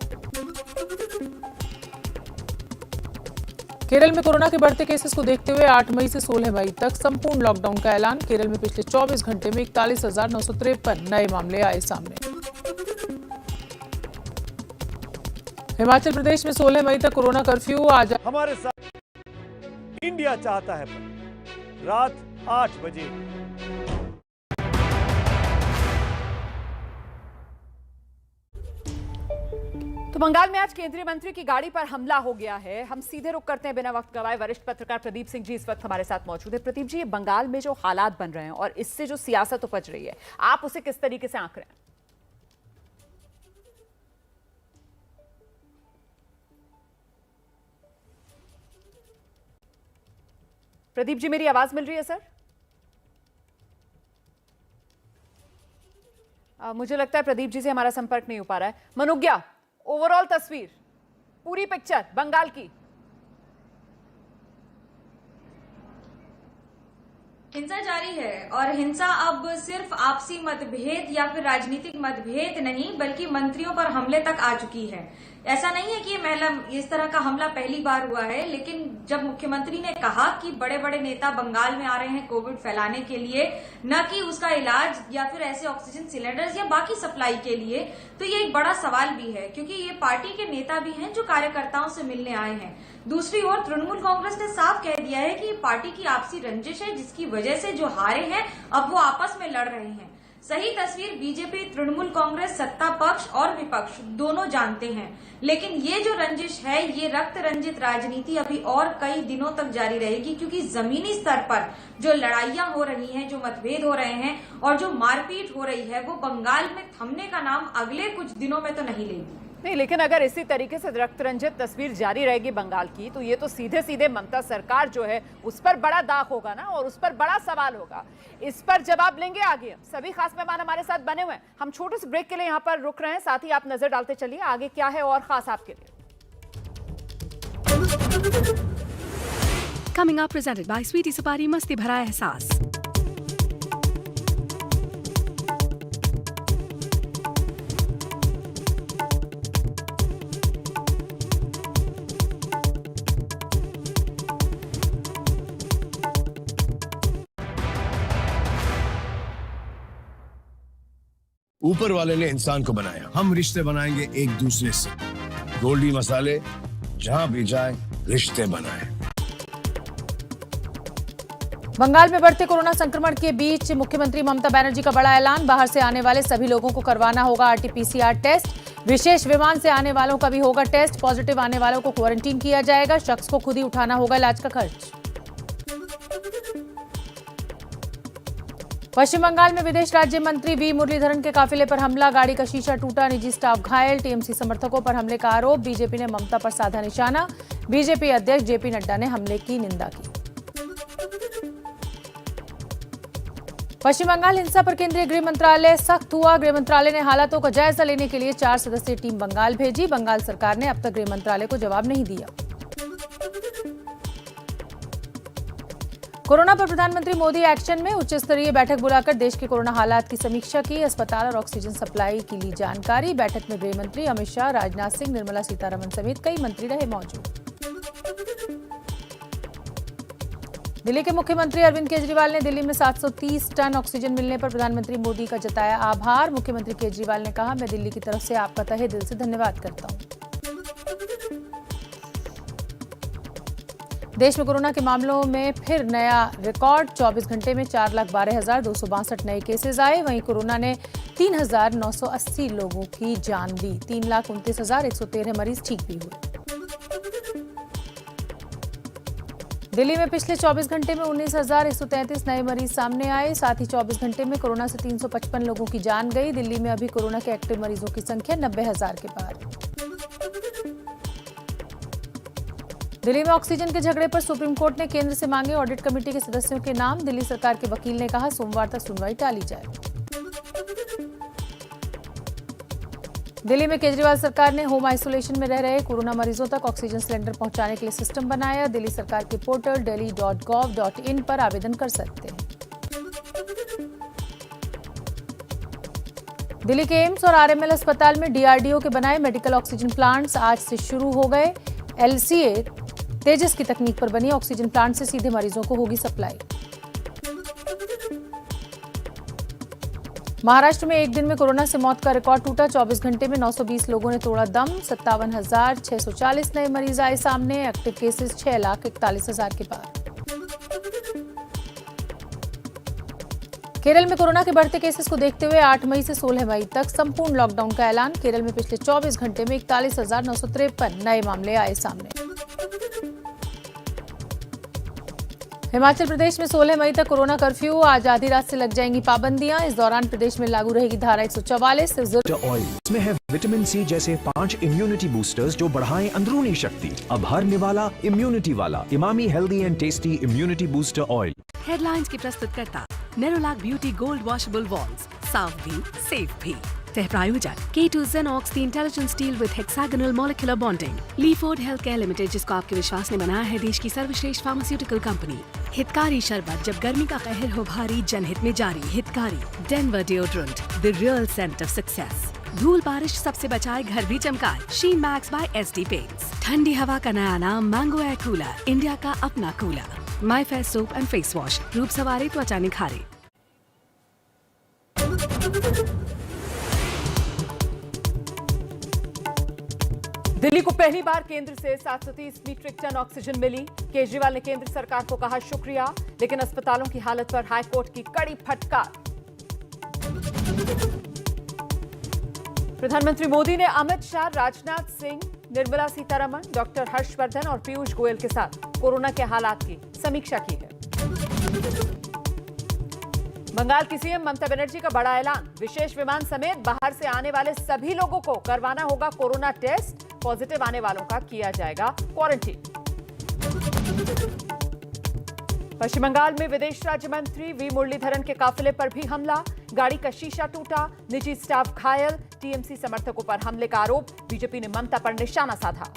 केरल में कोरोना के बढ़ते केसेस को देखते हुए 8 मई से 16 मई तक संपूर्ण लॉकडाउन का ऐलान। केरल में पिछले 24 घंटे में 41,953 नए मामले आए सामने। हिमाचल प्रदेश में 16 मई तक कोरोना कर्फ्यू। आज हमारे साथ इंडिया चाहता है पर रात 8 बजे। तो बंगाल में आज केंद्रीय मंत्री की गाड़ी पर हमला हो गया है। हम सीधे रुक करते हैं बिना वक्त गवाए। वरिष्ठ पत्रकार प्रदीप सिंह जी इस वक्त हमारे साथ मौजूद है। प्रदीप जी, ये बंगाल में जो हालात बन रहे हैं और इससे जो सियासत उपज रही है, आप उसे किस तरीके से आंक रहे हैं? प्रदीप जी, मेरी आवाज मिल रही है सर? मुझे लगता है प्रदीप जी से हमारा संपर्क नहीं हो पा रहा है। मनुग्या, ओवरऑल तस्वीर, पूरी पिक्चर बंगाल की। हिंसा जारी है और हिंसा अब सिर्फ आपसी मतभेद या फिर राजनीतिक मतभेद नहीं बल्कि मंत्रियों पर हमले तक आ चुकी है। ऐसा नहीं है कि ये इस तरह का हमला पहली बार हुआ है, लेकिन जब मुख्यमंत्री ने कहा कि बड़े बड़े नेता बंगाल में आ रहे हैं कोविड फैलाने के लिए, न कि उसका इलाज या फिर ऐसे ऑक्सीजन सिलेंडर्स या बाकी सप्लाई के लिए, तो ये एक बड़ा सवाल भी है क्योंकि ये पार्टी के नेता भी हैं जो कार्यकर्ताओं से मिलने आए हैं। दूसरी ओर तृणमूल कांग्रेस ने साफ कह दिया है कि पार्टी की आपसी रंजिश है जिसकी वजह से जो हारे हैं अब वो आपस में लड़ रहे हैं। सही तस्वीर बीजेपी, तृणमूल कांग्रेस, सत्ता पक्ष और विपक्ष दोनों जानते हैं, लेकिन ये जो रंजिश है, ये रक्त रंजित राजनीति अभी और कई दिनों तक जारी रहेगी क्योंकि जमीनी स्तर पर जो लड़ाइयां हो रही हैं, जो मतभेद हो रहे हैं और जो मारपीट हो रही है, वो बंगाल में थमने का नाम अगले कुछ दिनों में तो नहीं लेगी। नहीं, लेकिन अगर इसी तरीके से रक्त रंजित तस्वीर जारी रहेगी बंगाल की, तो ये तो सीधे सीधे ममता सरकार जो है उस पर बड़ा दाग होगा ना, और उस पर बड़ा सवाल होगा। इस पर जवाब लेंगे आगे। सभी खास मेहमान हमारे साथ बने हुए हैं। हम छोटे से ब्रेक के लिए यहाँ पर रुक रहे हैं, साथ ही आप नजर डालते चलिए आगे क्या है और खास आपके लिए। Coming up, presented by Sweetie Sapari, मस्ती भरा एहसास। ऊपर वाले ने इंसान को बनाया, हम रिश्ते बनाएंगे एक दूसरे से। गोल्डी मसाले, जहां भी जाए रिश्ते बनाए। बंगाल में बढ़ते कोरोना संक्रमण के बीच मुख्यमंत्री ममता बनर्जी का बड़ा ऐलान। बाहर से आने वाले सभी लोगों को करवाना होगा आरटीपीसीआर टेस्ट। विशेष विमान से आने वालों का भी होगा टेस्ट। पॉजिटिव आने वालों को क्वारंटीन किया जाएगा। शख्स को खुद ही उठाना होगा इलाज का खर्च। पश्चिम बंगाल में विदेश राज्य मंत्री वी मुरलीधरन के काफिले पर हमला। गाड़ी का शीशा टूटा, निजी स्टाफ घायल। टीएमसी समर्थकों पर हमले का आरोप। बीजेपी ने ममता पर साधा निशाना। बीजेपी अध्यक्ष जेपी नड्डा ने हमले की निंदा की। पश्चिम बंगाल हिंसा पर केंद्रीय गृह मंत्रालय सख्त हुआ। गृह मंत्रालय ने हालातों का जायजा लेने के लिए 4 सदस्यीय टीम बंगाल भेजी। बंगाल सरकार ने अब तक गृह मंत्रालय को जवाब नहीं दिया। कोरोना पर प्रधानमंत्री मोदी एक्शन में उच्च स्तरीय बैठक बुलाकर देश के कोरोना हालात की समीक्षा की। अस्पताल और ऑक्सीजन सप्लाई की ली जानकारी। बैठक में गृह मंत्री अमित शाह, राजनाथ सिंह, निर्मला सीतारमण समेत कई मंत्री रहे मौजूद। दिल्ली के मुख्यमंत्री अरविंद केजरीवाल ने दिल्ली में 730 टन ऑक्सीजन मिलने पर प्रधानमंत्री मोदी का जताया आभार। मुख्यमंत्री केजरीवाल ने कहा, मैं दिल्ली की तरफ से आपका तहे दिल से धन्यवाद करता हूं। देश में कोरोना के मामलों में फिर नया रिकॉर्ड। 24 घंटे में 4,12,262 नए केसेस आए। वहीं कोरोना ने 3,980 लोगों की जान दी। 3,29,113 मरीज ठीक भी हुए। दिल्ली में पिछले 24 घंटे में 19,133 नए मरीज सामने आए। साथ ही 24 घंटे में कोरोना से 355 लोगों की जान गई। दिल्ली में अभी कोरोना के एक्टिव मरीजों की संख्या 90,000 के पार। दिल्ली में ऑक्सीजन के झगड़े पर सुप्रीम कोर्ट ने केंद्र से मांगे ऑडिट कमेटी के सदस्यों के नाम। दिल्ली सरकार के वकील ने कहा सोमवार तक सुनवाई टाली जाए। दिल्ली में केजरीवाल सरकार ने होम आइसोलेशन में रह रहे कोरोना मरीजों तक ऑक्सीजन सिलेंडर पहुंचाने के लिए सिस्टम बनाया। दिल्ली सरकार के पोर्टल delhi.gov.in पर आवेदन कर सकते हैं। दिल्ली के एम्स और आरएमएल अस्पताल में डीआरडीओ के बनाए मेडिकल ऑक्सीजन प्लांट्स आज से शुरू हो गए। एलसीए तेजस की तकनीक पर बनी ऑक्सीजन प्लांट से सीधे मरीजों को होगी सप्लाई। महाराष्ट्र में एक दिन में कोरोना से मौत का रिकॉर्ड टूटा। 24 घंटे में 920 लोगों ने तोड़ा दम। 57,640 नए मरीज आए सामने। एक्टिव केसेस 6,41,000 के पार। केरल में कोरोना के बढ़ते केसेस को देखते हुए 8 मई से 16 मई तक संपूर्ण लॉकडाउन का ऐलान। केरल में पिछले 24 घंटे में 41,953 नए मामले आए सामने। हिमाचल प्रदेश में 16 मई तक कोरोना कर्फ्यू। आज आधी रात से लग जाएंगी पाबंदियां। इस दौरान प्रदेश में लागू रहेगी धारा 144। ऑयल इसमें है विटामिन सी जैसे 5 इम्यूनिटी बूस्टर्स जो बढ़ाएं अंदरूनी शक्ति। अब हर निवाला इम्यूनिटी वाला Emami healthy and tasty immunity booster oil. Headlines की प्रस्तुतकर्ता Nerolac beauty gold washable walls, साफ भी सेफ भी। सह प्रायोजक K2 Xenox the intelligent steel with hexagonal molecular bonding. Leeford health care limited, जिसको आपके विश्वास ने बनाया है देश की सर्वश्रेष्ठ फार्मास्यूटिकल कंपनी। हितकारी शरबत, जब गर्मी का कहर हो भारी, जनहित में जारी। हितकारी Denver deodorant, the real scent of success. धूल बारिश सबसे बचाए, घर भी चमकाए। Sheen max by SD paints. ठंडी हवा का नया नाम मैंगो एयर कूलर, इंडिया का अपना cooler. My face soap and face wash, रूप सवारे त्वचा निखारे। दिल्ली को पहली बार केंद्र से 730 मीट्रिक टन ऑक्सीजन मिली। केजरीवाल ने केंद्र सरकार को कहा शुक्रिया, लेकिन अस्पतालों की हालत पर हाईकोर्ट की कड़ी फटकार। प्रधानमंत्री मोदी ने अमित शाह, राजनाथ सिंह, निर्मला सीतारमण, डॉक्टर हर्षवर्धन और पीयूष गोयल के साथ कोरोना के हालात की समीक्षा की है। बंगाल की सीएम ममता बनर्जी का बड़ा ऐलान। विशेष विमान समेत बाहर से आने वाले सभी लोगों को करवाना होगा कोरोना टेस्ट। पॉजिटिव आने वालों का किया जाएगा क्वारंटीन। पश्चिम बंगाल में विदेश राज्य मंत्री वी मुरलीधरन के काफिले पर भी हमला। गाड़ी का शीशा टूटा, निजी स्टाफ घायल। टीएमसी समर्थकों पर हमले का आरोप। बीजेपी ने ममता पर निशाना साधा।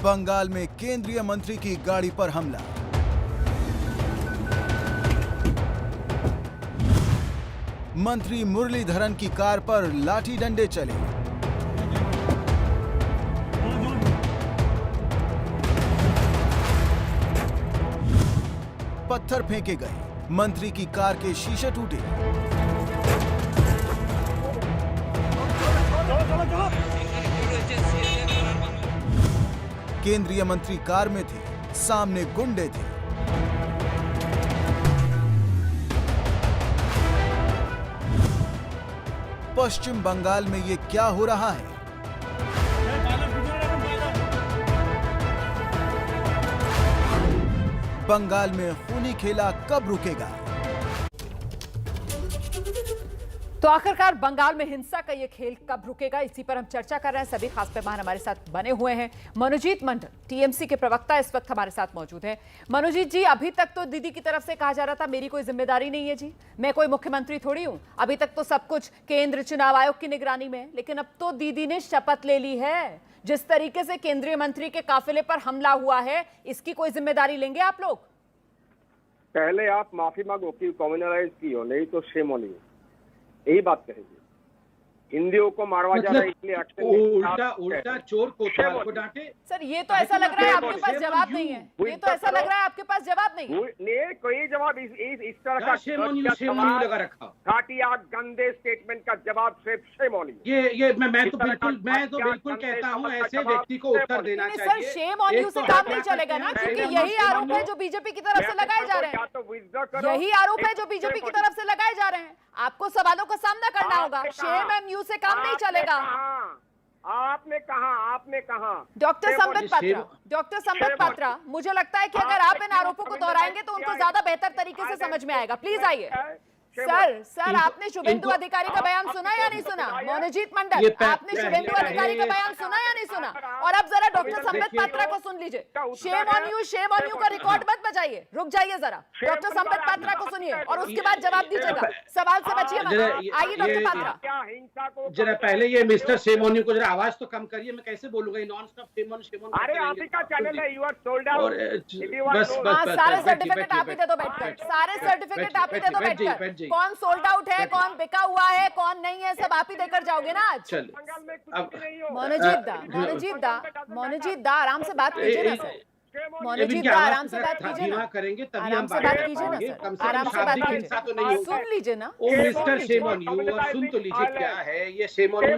बंगाल में केंद्रीय मंत्री की गाड़ी पर हमला। मंत्री मुरलीधरन की कार पर लाठी डंडे चले। पत्थर फेंके गए। मंत्री की कार के शीशे टूटे। केंद्रीय मंत्री कार में थे, सामने गुंडे थे। पश्चिम बंगाल में ये क्या हो रहा है? बंगाल में खूनी खेला कब रुकेगा? तो आखिरकार बंगाल में हिंसा का ये खेल कब रुकेगा, इसी पर हम चर्चा कर रहे हैं। सभी खास मेहमान हमारे साथ बने हुए हैं। मनोजीत मंडल, टीएमसी के प्रवक्ता, इस वक्त हमारे साथ मौजूद हैं। मनोजीत जी, अभी तक तो दीदी की तरफ से कहा जा रहा था मेरी कोई जिम्मेदारी नहीं है जी, मैं कोई मुख्यमंत्री थोड़ी हूं, अभी तक तो सब कुछ केंद्र चुनाव आयोग की निगरानी में। लेकिन अब तो दीदी ने शपथ ले ली है। जिस तरीके से केंद्रीय मंत्री के काफिले पर हमला हुआ है, इसकी कोई जिम्मेदारी लेंगे आप लोग? पहले आप माफी मांगो कि कम्युनलाइज की हो, नहीं तो शेम ऑन यू, यही बात कहेगी। हिंदियों को मारवा जा रहा है, इसलिए उल्टा चोर कोतवाल को डांटे। सर ये तो ऐसा लग रहा है आपके पास जवाब नहीं है, ये तो ऐसा लग रहा है आपके पास जवाब नहीं है। कोई जवाब इस तरह का लगा रखा घाटिया गंदे स्टेटमेंट का जवाब सिर्फ शेम ऑन यू। ये मैं तो बिल्कुल कहता हूँ ऐसे व्यक्ति को उत्तर देना चाहिए। सर शेम ऑन यू से काम नहीं चलेगा ना, क्योंकि यही आरोप है जो बीजेपी की तरफ से लगाए जा रहे हैं, यही आरोप है जो बीजेपी की तरफ से लगाए जा रहे हैं। आपको सवालों का सामना करना होगा, शेम ऑन यू से काम नहीं चलेगा। आपने कहा डॉक्टर संबित पात्रा, मुझे लगता है कि अगर आप इन आरोपों को दोहराएंगे तो उनको ज्यादा बेहतर तरीके से समझ में आएगा। प्लीज आइए। सर आपने शुभेंदु अधिकारी का बयान सुना या नहीं सुना? मोनजीत मंडल, आपने शुभेंदु अधिकारी का बयान सुना या नहीं सुना? और अब जरा डॉक्टर संबित पात्रा को सुन लीजिए। शेम ऑन यू का रिकॉर्ड मत बजाइए, रुक जाइए जरा। डॉक्टर संबित पात्रा को सुनिए और उसके बाद जवाब दीजिएगा, सवाल से बचिए मत। आइए डॉक्टर पात्रा। जरा पहले ये मिस्टर शेम ऑन यू को जरा आवाज तो कम करिए, मैं कैसे बोलूंगा ये नॉन स्टॉप शेम ऑन। अरे आप ही का चैनल है, यू आर सोल्ड आउट। बस सारे सर्टिफिकेट आप ही दे दो बैठकर, सारे सर्टिफिकेट आप ही दे दो बैठकर। कौन सोल्ड आउट है, कौन बिका हुआ है, कौन नहीं है, सब आप ही देकर जाओगे ना आज। मोनजीत दा आराम से बात कीजिए ना सर। मोनजीत दा आराम से बात कीजिए ना, करेंगे तभी आराम हम से बात कीजिए ना सर, आराम से बात कीजिए, सुन लीजिए ना। ओ मिस्टर शेम ऑन यू, और सुन तो लीजिए क्या है ये शेम ऑन यू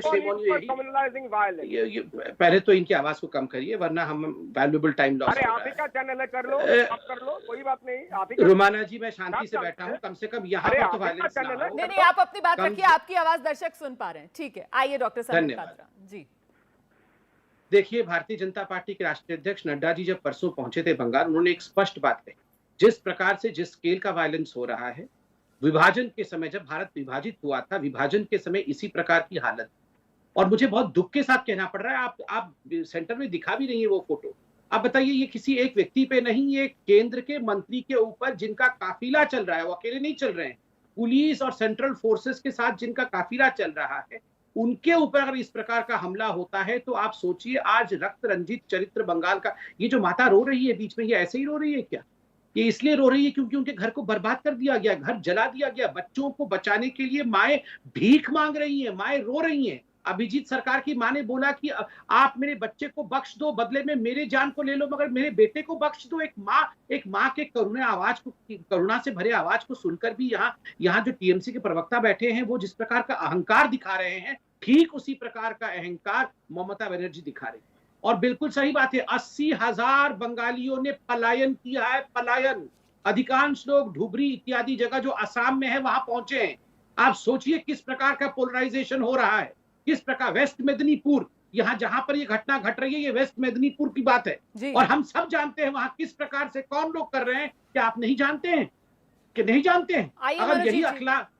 यही। पहले तो इनकी आवाज को कम करिए वरना हम वैल्यूएबल टाइम लॉस। अरे आप ही का चैनल है, कर लो आप कर लो, कोई बात नहीं। आप ही रुमाना जी मैं शांति से बैठा हूँ, कम से कम यहाँ पर तो वायलेंस ना हो। नहीं आप अपनी बात रखिए, आपकी आवाज दर्शक सुन पा रहे हैं। ठीक है, आइए डॉक्टर संबित पात्रा जी। देखिए भारतीय जनता पार्टी के राष्ट्रीय अध्यक्ष नड्डा जी जब परसों पहुंचे थे बंगाल, उन्होंने एक स्पष्ट बात कही। जिस प्रकार से जिस स्केल का वायलेंस हो रहा है, विभाजन के समय जब भारत विभाजित हुआ था, विभाजन के समय इसी प्रकार की हालत। और मुझे बहुत दुख के साथ कहना पड़ रहा है, आप सेंटर में दिखा भी नहीं है वो फोटो। आप बताइए ये किसी एक व्यक्ति पे नहीं, ये केंद्र के मंत्री के ऊपर जिनका काफिला चल रहा है, वो अकेले नहीं चल रहे हैं, पुलिस और सेंट्रल फोर्सेस के साथ जिनका काफिला चल रहा है, उनके ऊपर अगर इस प्रकार का हमला होता है तो आप सोचिए आज रक्त रंजित चरित्र बंगाल का। ये जो माता रो रही है बीच में, ये ऐसे ही रो रही है क्या? ये इसलिए रो रही है क्योंकि उनके घर को बर्बाद कर दिया गया, घर जला दिया गया। बच्चों को बचाने के लिए माएं भीख मांग रही हैं, माएं रो रही हैं। अभिजीत सरकार की मां ने बोला कि आप मेरे बच्चे को बख्श दो, बदले में मेरे जान को ले लो, मगर मेरे बेटे को बख्श दो। एक माँ के करुणा से भरे आवाज को सुनकर भी यहाँ जो टीएमसी के प्रवक्ता बैठे हैं वो जिस प्रकार का अहंकार दिखा रहे हैं, ठीक उसी प्रकार का अहंकार ममता बनर्जी दिखा रही है। और बिल्कुल सही बात है, 80,000 बंगालियों ने पलायन किया है, पलायन। अधिकांश लोग धुबरी इत्यादि जगह जो असम में है वहां पहुंचे हैं। आप सोचिए किस प्रकार का पोलराइजेशन हो रहा है, किस प्रकार। वेस्ट मेदिनीपुर, यहाँ जहां पर ये घटना घट रही है, ये वेस्ट मेदिनीपुर की बात है और हम सब जानते हैं वहां किस प्रकार से कौन लोग कर रहे हैं। क्या आप नहीं जानते हैं कि नहीं जानते हैं? अगर यही अखलाक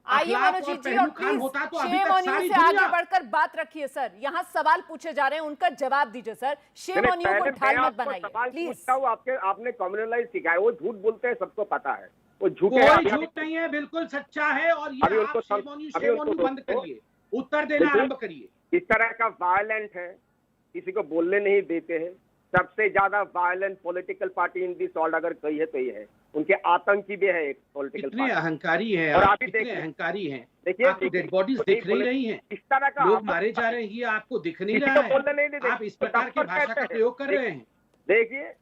आइए मनोजीत जी, और प्लीज शेम ऑन यू से आगे बढ़कर बात रखिए सर। यहाँ सवाल पूछे जा रहे हैं, उनका जवाब दीजिए सर। शेम ऑन यू को ढाल मत बनाइए प्लीज। आपने कम्युनलाइज सिखाया, वो झूठ बोलते हैं, सबको पता है वो झूठ नहीं है, बिल्कुल सच्चा है। और ये आप शेम ऑन यू बंद करिए, उत्तर देना आरंभ करिए। इस तरह का वायलेंट है, किसी को बोलने नहीं देते हैं। सबसे ज्यादा violent political party in this world अगर कोई है तो ये है। उनके आतंकी भी है एक पॉलिटिकल पार्टी। कितने अहंकारी हैं और आप, कितने अहंकारी हैं। देखिए डेड बॉडीज दिख नहीं रही हैं, इस तरह का लोग मारे जा रहे हैं, ये आपको दिख नहीं रहा है। आप इस प्रकार की भाषा का प्रयोग कर रहे हैं। देखिए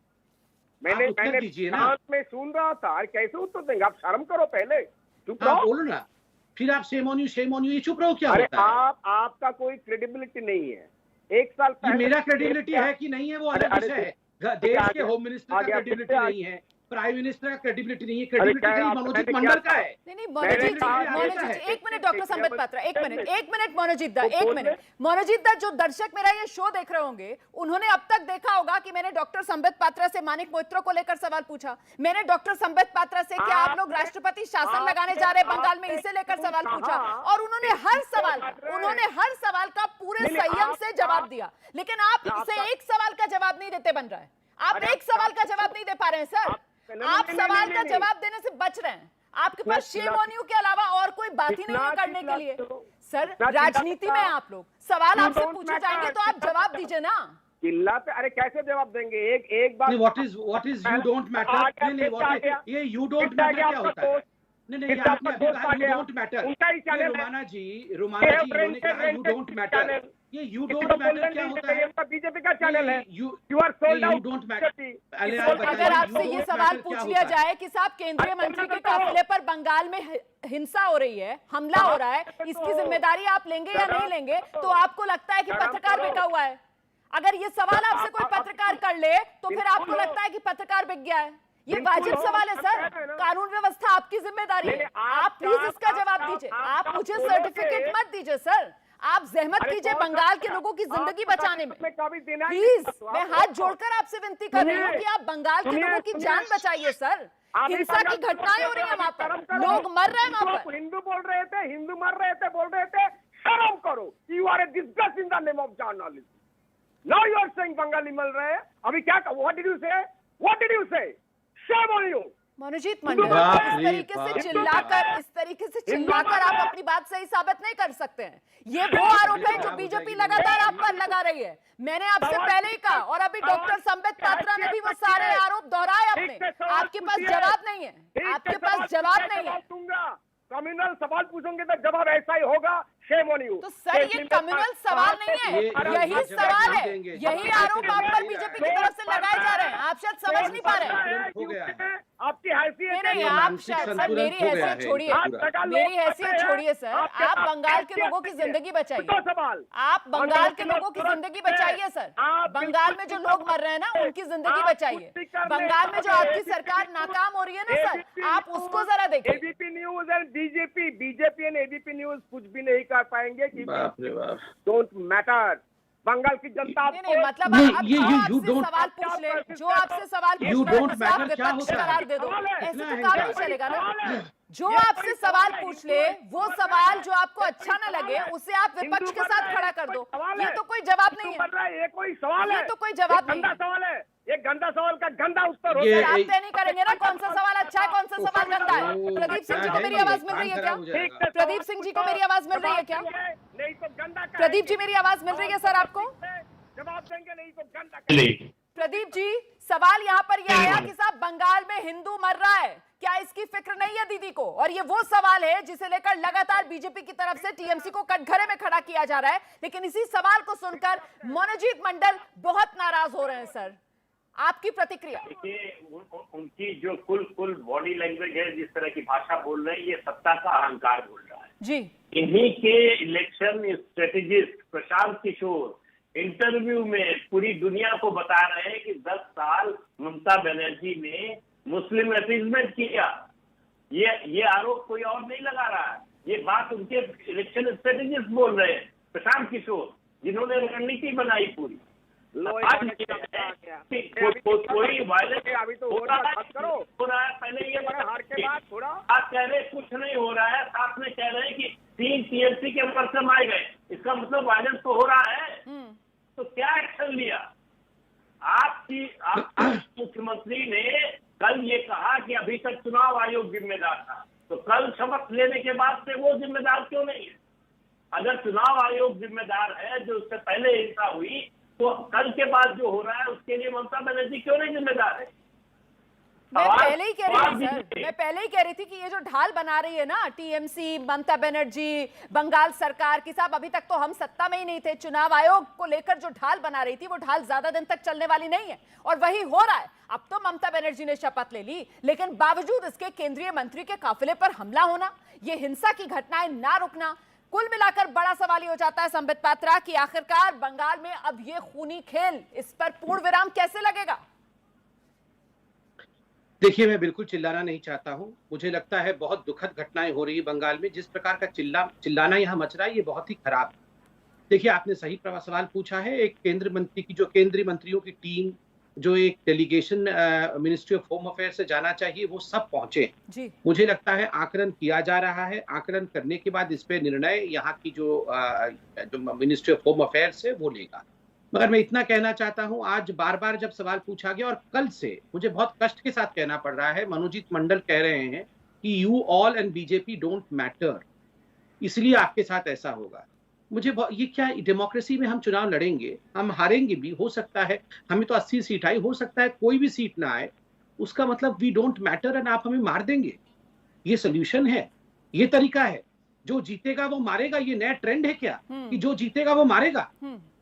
मैं सुन रहा था, कैसे उत्तर देंगे? आप शर्म करो पहले, चुप रहो। बोलो ना, फिर आप शेम ऑन यू, ये चुप रहो क्या होता है? आपका कोई क्रेडिबिलिटी नहीं है। एक साल पहले मेरा क्रेडिबिलिटी है कि नहीं है वो अलग विषय है। देश के होम मिनिस्टर का क्रेडिबिलिटी नहीं है, प्राइम मिनिस्टर का क्रेडिबिलिटी नहीं है, क्रेडिबिलिटी मनोजीत मंडल का है। नहीं मनोजीत जी, एक मिनट डॉक्टर संबित पात्रा, एक मिनट मनोजीत दा, एक मिनट मनोजीत दा। जो दर्शक मेरा ये शो देख रहे होंगे, उन्होंने अब तक देखा होगा कि मैंने डॉक्टर संबित पात्रा से मानिक मोइत्रो को लेकर सवाल पूछा। मैंने डॉक्टर संबित पात्रा से कि आप लोग राष्ट्रपति शासन लगाने जा रहे बंगाल में, इसे लेकर सवाल पूछा और उन्होंने हर सवाल का पूरे संयम से जवाब दिया। लेकिन आप इसे एक सवाल का जवाब नहीं देते बन रहा है। आप एक सवाल का जवाब नहीं दे पा रहे हैं सर। आप सवाल का जवाब देने से बच रहे हैं। आपके पास शेम ऑन यू के अलावा और कोई बात ही नहीं है करने के लिए। सर राजनीति में आप लोग सवाल आपसे पूछे जाएंगे तो आप जवाब दीजिए ना। चिल्लाते, अरे कैसे जवाब देंगे? एक बात, what is you don't matter, ये यू डोंट मैटर क्या होता है? नहीं, ये आपने अभी कहा you don't matter। उनका ही चैनल है। रोमाना जी इन्होंने कहा you don't matter। ये you don't matter क्या होता है? बीजेपी का चैनल है। You are sold out। you don't matter। अगर आपसे ये सवाल पूछ लिया जाए कि साहब केंद्रीय मंत्री के काफिले पर बंगाल में हिंसा हो रही है, हमला हो रहा है, इसकी जिम्मेदारी आप लेंगे या नहीं लेंगे, तो आपको लगता है कि पत्रकार बिका हुआ है? अगर ये सवाल आपसे कोई पत्रकार कर ले तो फिर आपको लगता है कि पत्रकार बिक गया है? ये वाजिब सवाल है सर। कानून व्यवस्था आपकी जिम्मेदारी है, आप प्लीज इसका जवाब दीजिए। आप मुझे सर्टिफिकेट मत दीजिए सर, आप जहमत कीजिए बंगाल के लोगों की जिंदगी बचाने में। प्लीज मैं हाथ जोड़कर आपसे विनती कर रही हूँ कि आप बंगाल के लोगों की जान बचाइए सर। हिंसा की घटनाएं हो रही है वहाँ पर, लोग मर रहे हैं वहाँ पर। हिंदू बोल रहे थे, हिंदू मर रहे थे, बोल रहे थे शर्म करो। You are a disgust in the name of journalism. Now you are saying Bengali मर रहे हैं। अभी क्या, what did you say? What did you say? Shame on you. Manojit Mandal, इस तरीके से चिल्लाकर आप अपनी बात सही साबित नहीं कर सकते हैं। ये वो आरोप है जो बीजेपी लगातार आप पर लगा रही है। मैंने आपसे पहले ही कहा और अभी डॉक्टर संबित पात्रा ने भी वो सारे आरोप दोहराए अपने। आपके पास जवाब नहीं है, आपके पास जवाब नहीं है। कम्युनल सवाल पूछोगे तो जवाब ऐसा ही होगा। Shem on you. तो सर ये कम्युनल सवाल नहीं है, यही सवाल है, यही आरोप आप पर बीजेपी की तरफ से लगाए जा रहे हैं। आप शायद समझ नहीं पा रहे हैं। आपकी हैसियत नहीं, आप शायद सर मेरी हैसियत छोड़िए, मेरी हैसियत छोड़िए सर। आप बंगाल के लोगों की जिंदगी बचाइए। आप बंगाल के लोगों की जिंदगी बचाइए सर। बंगाल में जो लोग मर रहे हैं ना, उनकी जिंदगी बचाइए। बंगाल में जो आपकी सरकार नाकाम हो रही है ना सर, आप उसको जरा देखिए। ABP news and BJP and ABP news कुछ भी नहीं कर पाएंगे कि डोंट मैटर। बंगाल की जनता नहीं, मतलब सवाल पूछ ले, जो आपसे सवाल पूछ ले आप विपक्ष करार दे दो, ऐसे तो काम नहीं चलेगा ना। जो आपसे सवाल पूछ ले, वो सवाल जो आपको अच्छा न लगे उसे आप विपक्ष के साथ खड़ा कर दो। ये तो कोई जवाब नहीं है, ये कोई सवाल है? ये तो कोई जवाब नहीं है। सवाल है, ये गंदा सवाल का गंदा उत्तर हो। आप तय नहीं करेंगे ना कौन सा सवाल अच्छा है, कौन सा सवाल गंदा है। प्रदीप सिंह जी को मेरी आवाज मिल रही है क्या? प्रदीप सिंह जी को मेरी आवाज मिल रही है क्या? नहीं तो गंदा। प्रदीप जी मेरी आवाज मिल रही है सर आपको? जवाब देंगे नहीं तो गंदा। प्रदीप जी सवाल यहाँ पर यह आया कि साहब बंगाल में हिंदू मर रहा है, क्या इसकी फिक्र नहीं है दीदी को? और ये वो सवाल है जिसे लेकर लगातार बीजेपी की तरफ से टीएमसी को कटघरे में खड़ा किया जा रहा है। लेकिन इसी सवाल को सुनकर मनोजीत मंडल बहुत नाराज हो रहे हैं सर, आपकी प्रतिक्रिया? देखिए, उनकी जो कुल बॉडी लैंग्वेज है, जिस तरह की भाषा बोल रहे हैं, ये सत्ता का अहंकार बोल रहा है जी। इन्हीं के election strategist Prashant Kishor interview में पूरी दुनिया को बता रहे हैं कि 10 साल ममता बनर्जी ने मुस्लिम अपीजमेंट किया। ये आरोप कोई और नहीं लगा रहा है, ये बात उनके इलेक्शन स्ट्रेटेजिस्ट बोल रहे हैं, प्रशांत किशोर, जिन्होंने रणनीति बनाई पूरी। कोई वायलेंस अभी तो हो रहा है, पहले ये हार के बाद थोड़ा आप कह रहे कुछ नहीं हो रहा है, साथ में कह रहे हैं कि 3 टीएमसी के पर्सन आए गए, इसका मतलब वायलेंस तो हो रहा है। तो क्या एक्शन लिया? आपकी मुख्यमंत्री ने कल ये कहा कि अभी तक चुनाव आयोग जिम्मेदार था, तो कल शपथ लेने के बाद से वो जिम्मेदार क्यों नहीं है? अगर चुनाव आयोग जिम्मेदार है, जो उससे पहले हिंसा हुई, तो कल के बाद जो हो रहा है उसके लिए ममता बनर्जी क्यों नहीं जिम्मेदार है? मैं पहले ही कह रही थी सर, मैं पहले ही कह रही थी कि ये जो ढाल बना रही है ना टीएमसी, ममता बनर्जी, बंगाल सरकार की, साहब अभी तक तो हम सत्ता में ही नहीं थे, चुनाव आयोग को लेकर जो ढाल बना रही थी वो ढाल ज्यादा दिन तक चलने वाली नहीं है, और वही हो रहा है। अब तो ममता बनर्जी ने शपथ ले ली, लेकिन बावजूद इसके केंद्रीय मंत्री के काफिले पर हमला होना, ये हिंसा की घटनाएं ना रुकना, कुल मिलाकर बड़ा सवाल ये हो जाता है संबित पात्रा कि आखिरकार बंगाल में अब ये खूनी खेल, इस पर पूर्ण विराम कैसे लगेगा? देखिए, मैं बिल्कुल चिल्लाना नहीं चाहता हूं, मुझे लगता है बहुत दुखद घटनाएं हो रही है बंगाल में। जिस प्रकार का चिल्लाना यहाँ मच रहा है, ये बहुत ही खराब है। देखिए, आपने सही सवाल पूछा है। एक केंद्रीय मंत्री की, जो केंद्रीय मंत्रियों की टीम, जो एक delegation ministry of home affair से जाना चाहिए, वो सब पहुंचे जी। मुझे लगता है आकलन किया जा रहा है, आकलन करने के बाद इस पे निर्णय यहाँ की जो मिनिस्ट्री ऑफ होम अफेयर्स है वो लेगा। मगर मैं इतना कहना चाहता हूं, आज बार बार जब सवाल पूछा गया, और कल से मुझे बहुत कष्ट के साथ कहना पड़ रहा है, मनोजीत मंडल कह रहे हैं कि you all and BJP don't matter, इसलिए आपके साथ ऐसा होगा। मुझे ये क्या, डेमोक्रेसी में हम चुनाव लड़ेंगे, हम हारेंगे भी, हो सकता है हमें तो 80 सीट आई, हो सकता है कोई भी सीट ना आए, उसका मतलब वी डोंट मैटर एंड आप हमें मार देंगे। ये सोल्यूशन है, ये तरीका है। जो जीतेगा वो मारेगा, ये नया ट्रेंड है क्या कि जो जीतेगा वो मारेगा?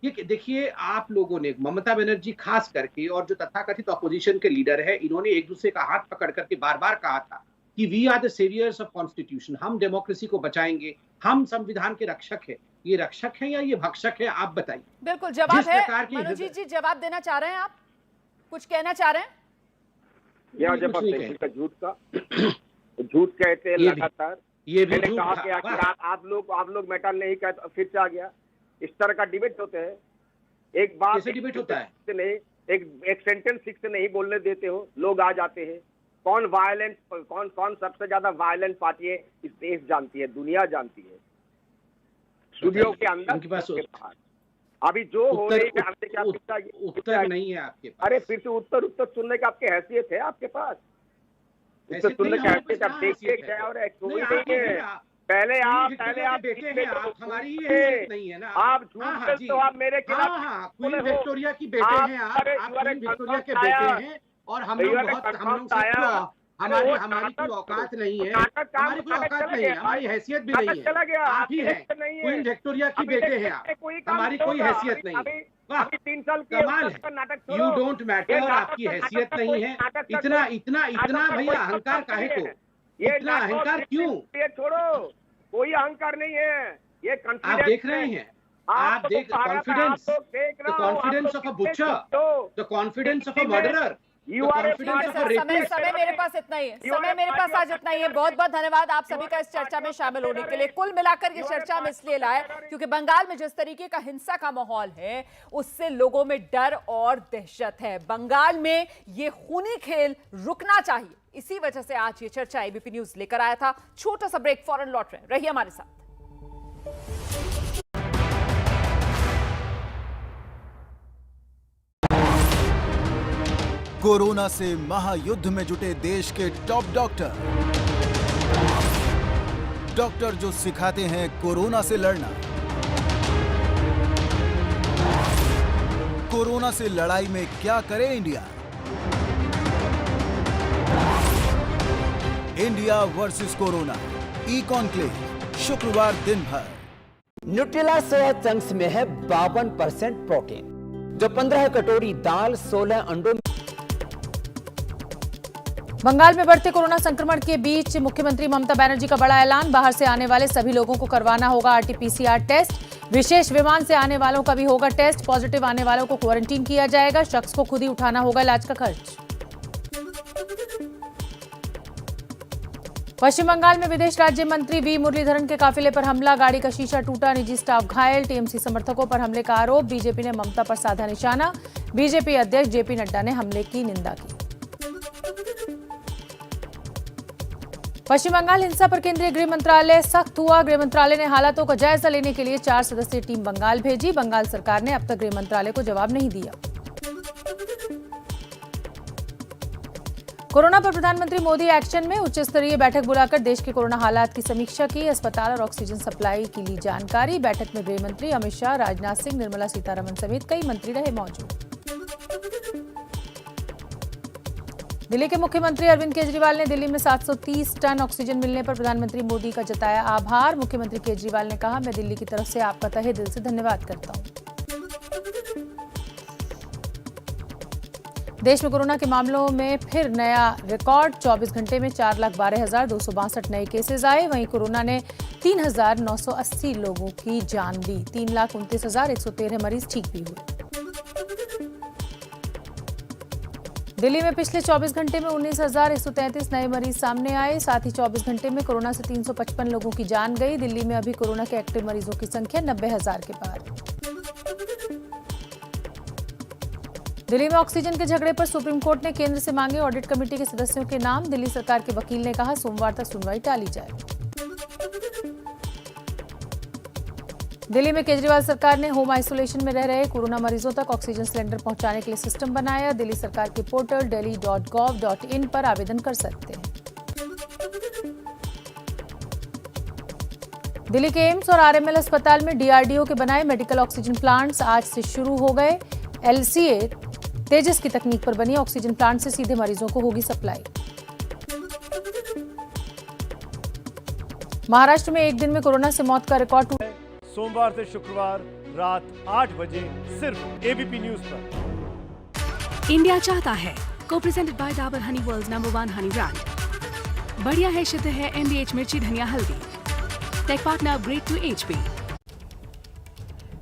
ये देखिए, आप लोगों ने, ममता बनर्जी खास करके और जो तथाकथित अपोजिशन के लीडर है, इन्होंने एक दूसरे का हाथ पकड़ करके बार बार कहा था कि we are the saviours of constitution, हम डेमोक्रेसी को बचाएंगे, हम संविधान के रक्षक है। ये रक्षक है या ये भक्षक है, आप बताइए। बिल्कुल जवाब है। मनोजीत जी जवाब देना चाह रहे हैं, आप कुछ कहना चाह रहे हैं? झूठ का झूठ कहते हैं लगातार। ये भी मैंने कहा कि आप लोग मेटल नहीं कहते, फिर से आ गया। इस तरह का डिबेट होते हैं। एक बात कैसे डिबेट होता है? नहीं, एक सेंटेंस ठीक से नहीं बोलने देते हो, लोग आ जाते हैं। कौन सबसे ज्यादा वायलेंट पार्टी है इस देश जानती है, दुनिया जानती है, स्टूडियो के अंदर अभी जो हो रही है। उत्तर नहीं है आपके पास। अरे फिर से उत्तर सुनने का आपकी हैसियत है आपके पास? उत्तर सुनने की हैसियत आप देखिए क्या और कोई नहीं है। पहले आप बेटे हैं, आप हमारी ही हैसियत नहीं है ना। आप झूठ तो आप मेरे खिलाफ क्वीन विक्टोरिया की बेटे हैं आप क्वीन विक्टोरिया के बेटे हैं और हम लोग हमारी कोई औकात नहीं है, हमारी कोई औकात नहीं है, हमारी हैसियत भी नहीं है। आप ही हैं, क्वीन विक्टोरिया की बेटे हैं आप, हमारी कोई हैसियत नहीं है। वाह, 3 साल कमाल है। यू डोंट मैटर, आपकी हैसियत नहीं है। इतना भैया अहंकार काहे को? इतना अहंकार क्यों? छोड़ो, कोई अहंकार नहीं है। ये आप देख रहे हैं, आप देख confidence, the confidence of a butcher, the confidence of a murderer, समय मेरे पास इतना ही है। समय मेरे पास आज इतना ही है। बहुत बहुत धन्यवाद आप सभी का इस चर्चा में शामिल होने के लिए। कुल मिलाकर ये चर्चा में इसलिए लाए क्योंकि बंगाल में जिस तरीके का हिंसा का माहौल है उससे लोगों में डर और दहशत है। बंगाल में ये खूनी खेल रुकना चाहिए, इसी वजह से आज ये चर्चा एबीपी न्यूज लेकर आया था। छोटा सा ब्रेक, फौरन लौट रहे, रहिए हमारे साथ। कोरोना से महायुद्ध में जुटे देश के टॉप डॉक्टर जो सिखाते हैं कोरोना से लड़ना। कोरोना से लड़ाई में क्या करे India? India versus corona, e conclave, शुक्रवार दिन भर। न्यूट्रेला सोया चंक्स में है 52% प्रोटीन, जो 15 कटोरी दाल, 16 अंडों। बंगाल में बढ़ते कोरोना संक्रमण के बीच मुख्यमंत्री ममता बनर्जी का बड़ा ऐलान। बाहर से आने वाले सभी लोगों को करवाना होगा आरटीपीसीआर टेस्ट। विशेष विमान से आने वालों का भी होगा टेस्ट। पॉजिटिव आने वालों को क्वारंटीन किया जाएगा। शख्स को खुद ही उठाना होगा इलाज का खर्च। पश्चिम बंगाल में विदेश राज्य मंत्री वी मुरलीधरन के काफिले पर हमला, गाड़ी का शीशा टूटा, निजी स्टाफ घायल, टीएमसी समर्थकों पर हमले का आरोप। बीजेपी ने ममता पर साधा निशाना। बीजेपी अध्यक्ष जेपी नड्डा ने हमले की निंदा की। पश्चिम बंगाल हिंसा पर केंद्रीय गृह मंत्रालय सख्त हुआ। गृह मंत्रालय ने हालातों का जायजा लेने के लिए 4 सदस्यीय टीम बंगाल भेजी। बंगाल सरकार ने अब तक गृह मंत्रालय को जवाब नहीं दिया। कोरोना पर प्रधानमंत्री मोदी एक्शन में उच्च स्तरीय बैठक बुलाकर देश के कोरोना हालात की समीक्षा की। अस्पताल और ऑक्सीजन सप्लाई की ली जानकारी। बैठक में गृह मंत्री अमित शाह, राजनाथ सिंह, निर्मला सीतारमण समेत कई मंत्री रहे मौजूद। दिल्ली के मुख्यमंत्री अरविंद केजरीवाल ने दिल्ली में 730 टन ऑक्सीजन मिलने पर प्रधानमंत्री मोदी का जताया आभार। मुख्यमंत्री केजरीवाल ने कहा, मैं दिल्ली की तरफ से आपका तहे दिल से धन्यवाद करता हूं। देश में कोरोना के मामलों में फिर नया रिकॉर्ड। 24 घंटे में 4,12,262 नए केसेस आए। वहीं कोरोना ने 3,980 लोगों की जान ली। 3,29,113 मरीज ठीक भी हुए। दिल्ली में पिछले 24 घंटे में 19,133 नए मरीज सामने आए। साथ ही 24 घंटे में कोरोना से 355 लोगों की जान गई। दिल्ली में अभी कोरोना के एक्टिव मरीजों की संख्या 90,000 के पार। दिल्ली में ऑक्सीजन के झगड़े पर सुप्रीम कोर्ट ने केंद्र से मांगे ऑडिट कमेटी के सदस्यों के नाम। दिल्ली सरकार के वकील ने कहा, सोमवार तक सुनवाई टाली जाए। दिल्ली में केजरीवाल सरकार ने होम आइसोलेशन में रह रहे कोरोना मरीजों तक ऑक्सीजन सिलेंडर पहुंचाने के लिए सिस्टम बनाया। दिल्ली सरकार के पोर्टल delhi.gov.in पर आवेदन कर सकते हैं। दिल्ली के एम्स और आरएमएल अस्पताल में डीआरडीओ के बनाए मेडिकल ऑक्सीजन प्लांट्स आज से शुरू हो गए। एलसीए तेजस की तकनीक पर बनी ऑक्सीजन प्लांट से सीधे मरीजों को होगी सप्लाई। महाराष्ट्र में एक दिन में कोरोना से मौत का रिकॉर्ड टूटा। सोमवार से शुक्रवार रात 8 बजे सिर्फ एबीपी न्यूज पर। इंडिया चाहता है को presented by Dabur honey world number 1 honey brand. बढ़िया है, शुद्ध है, एमडीएच मिर्ची धनिया हल्दी। Tech partner upgrade to HP.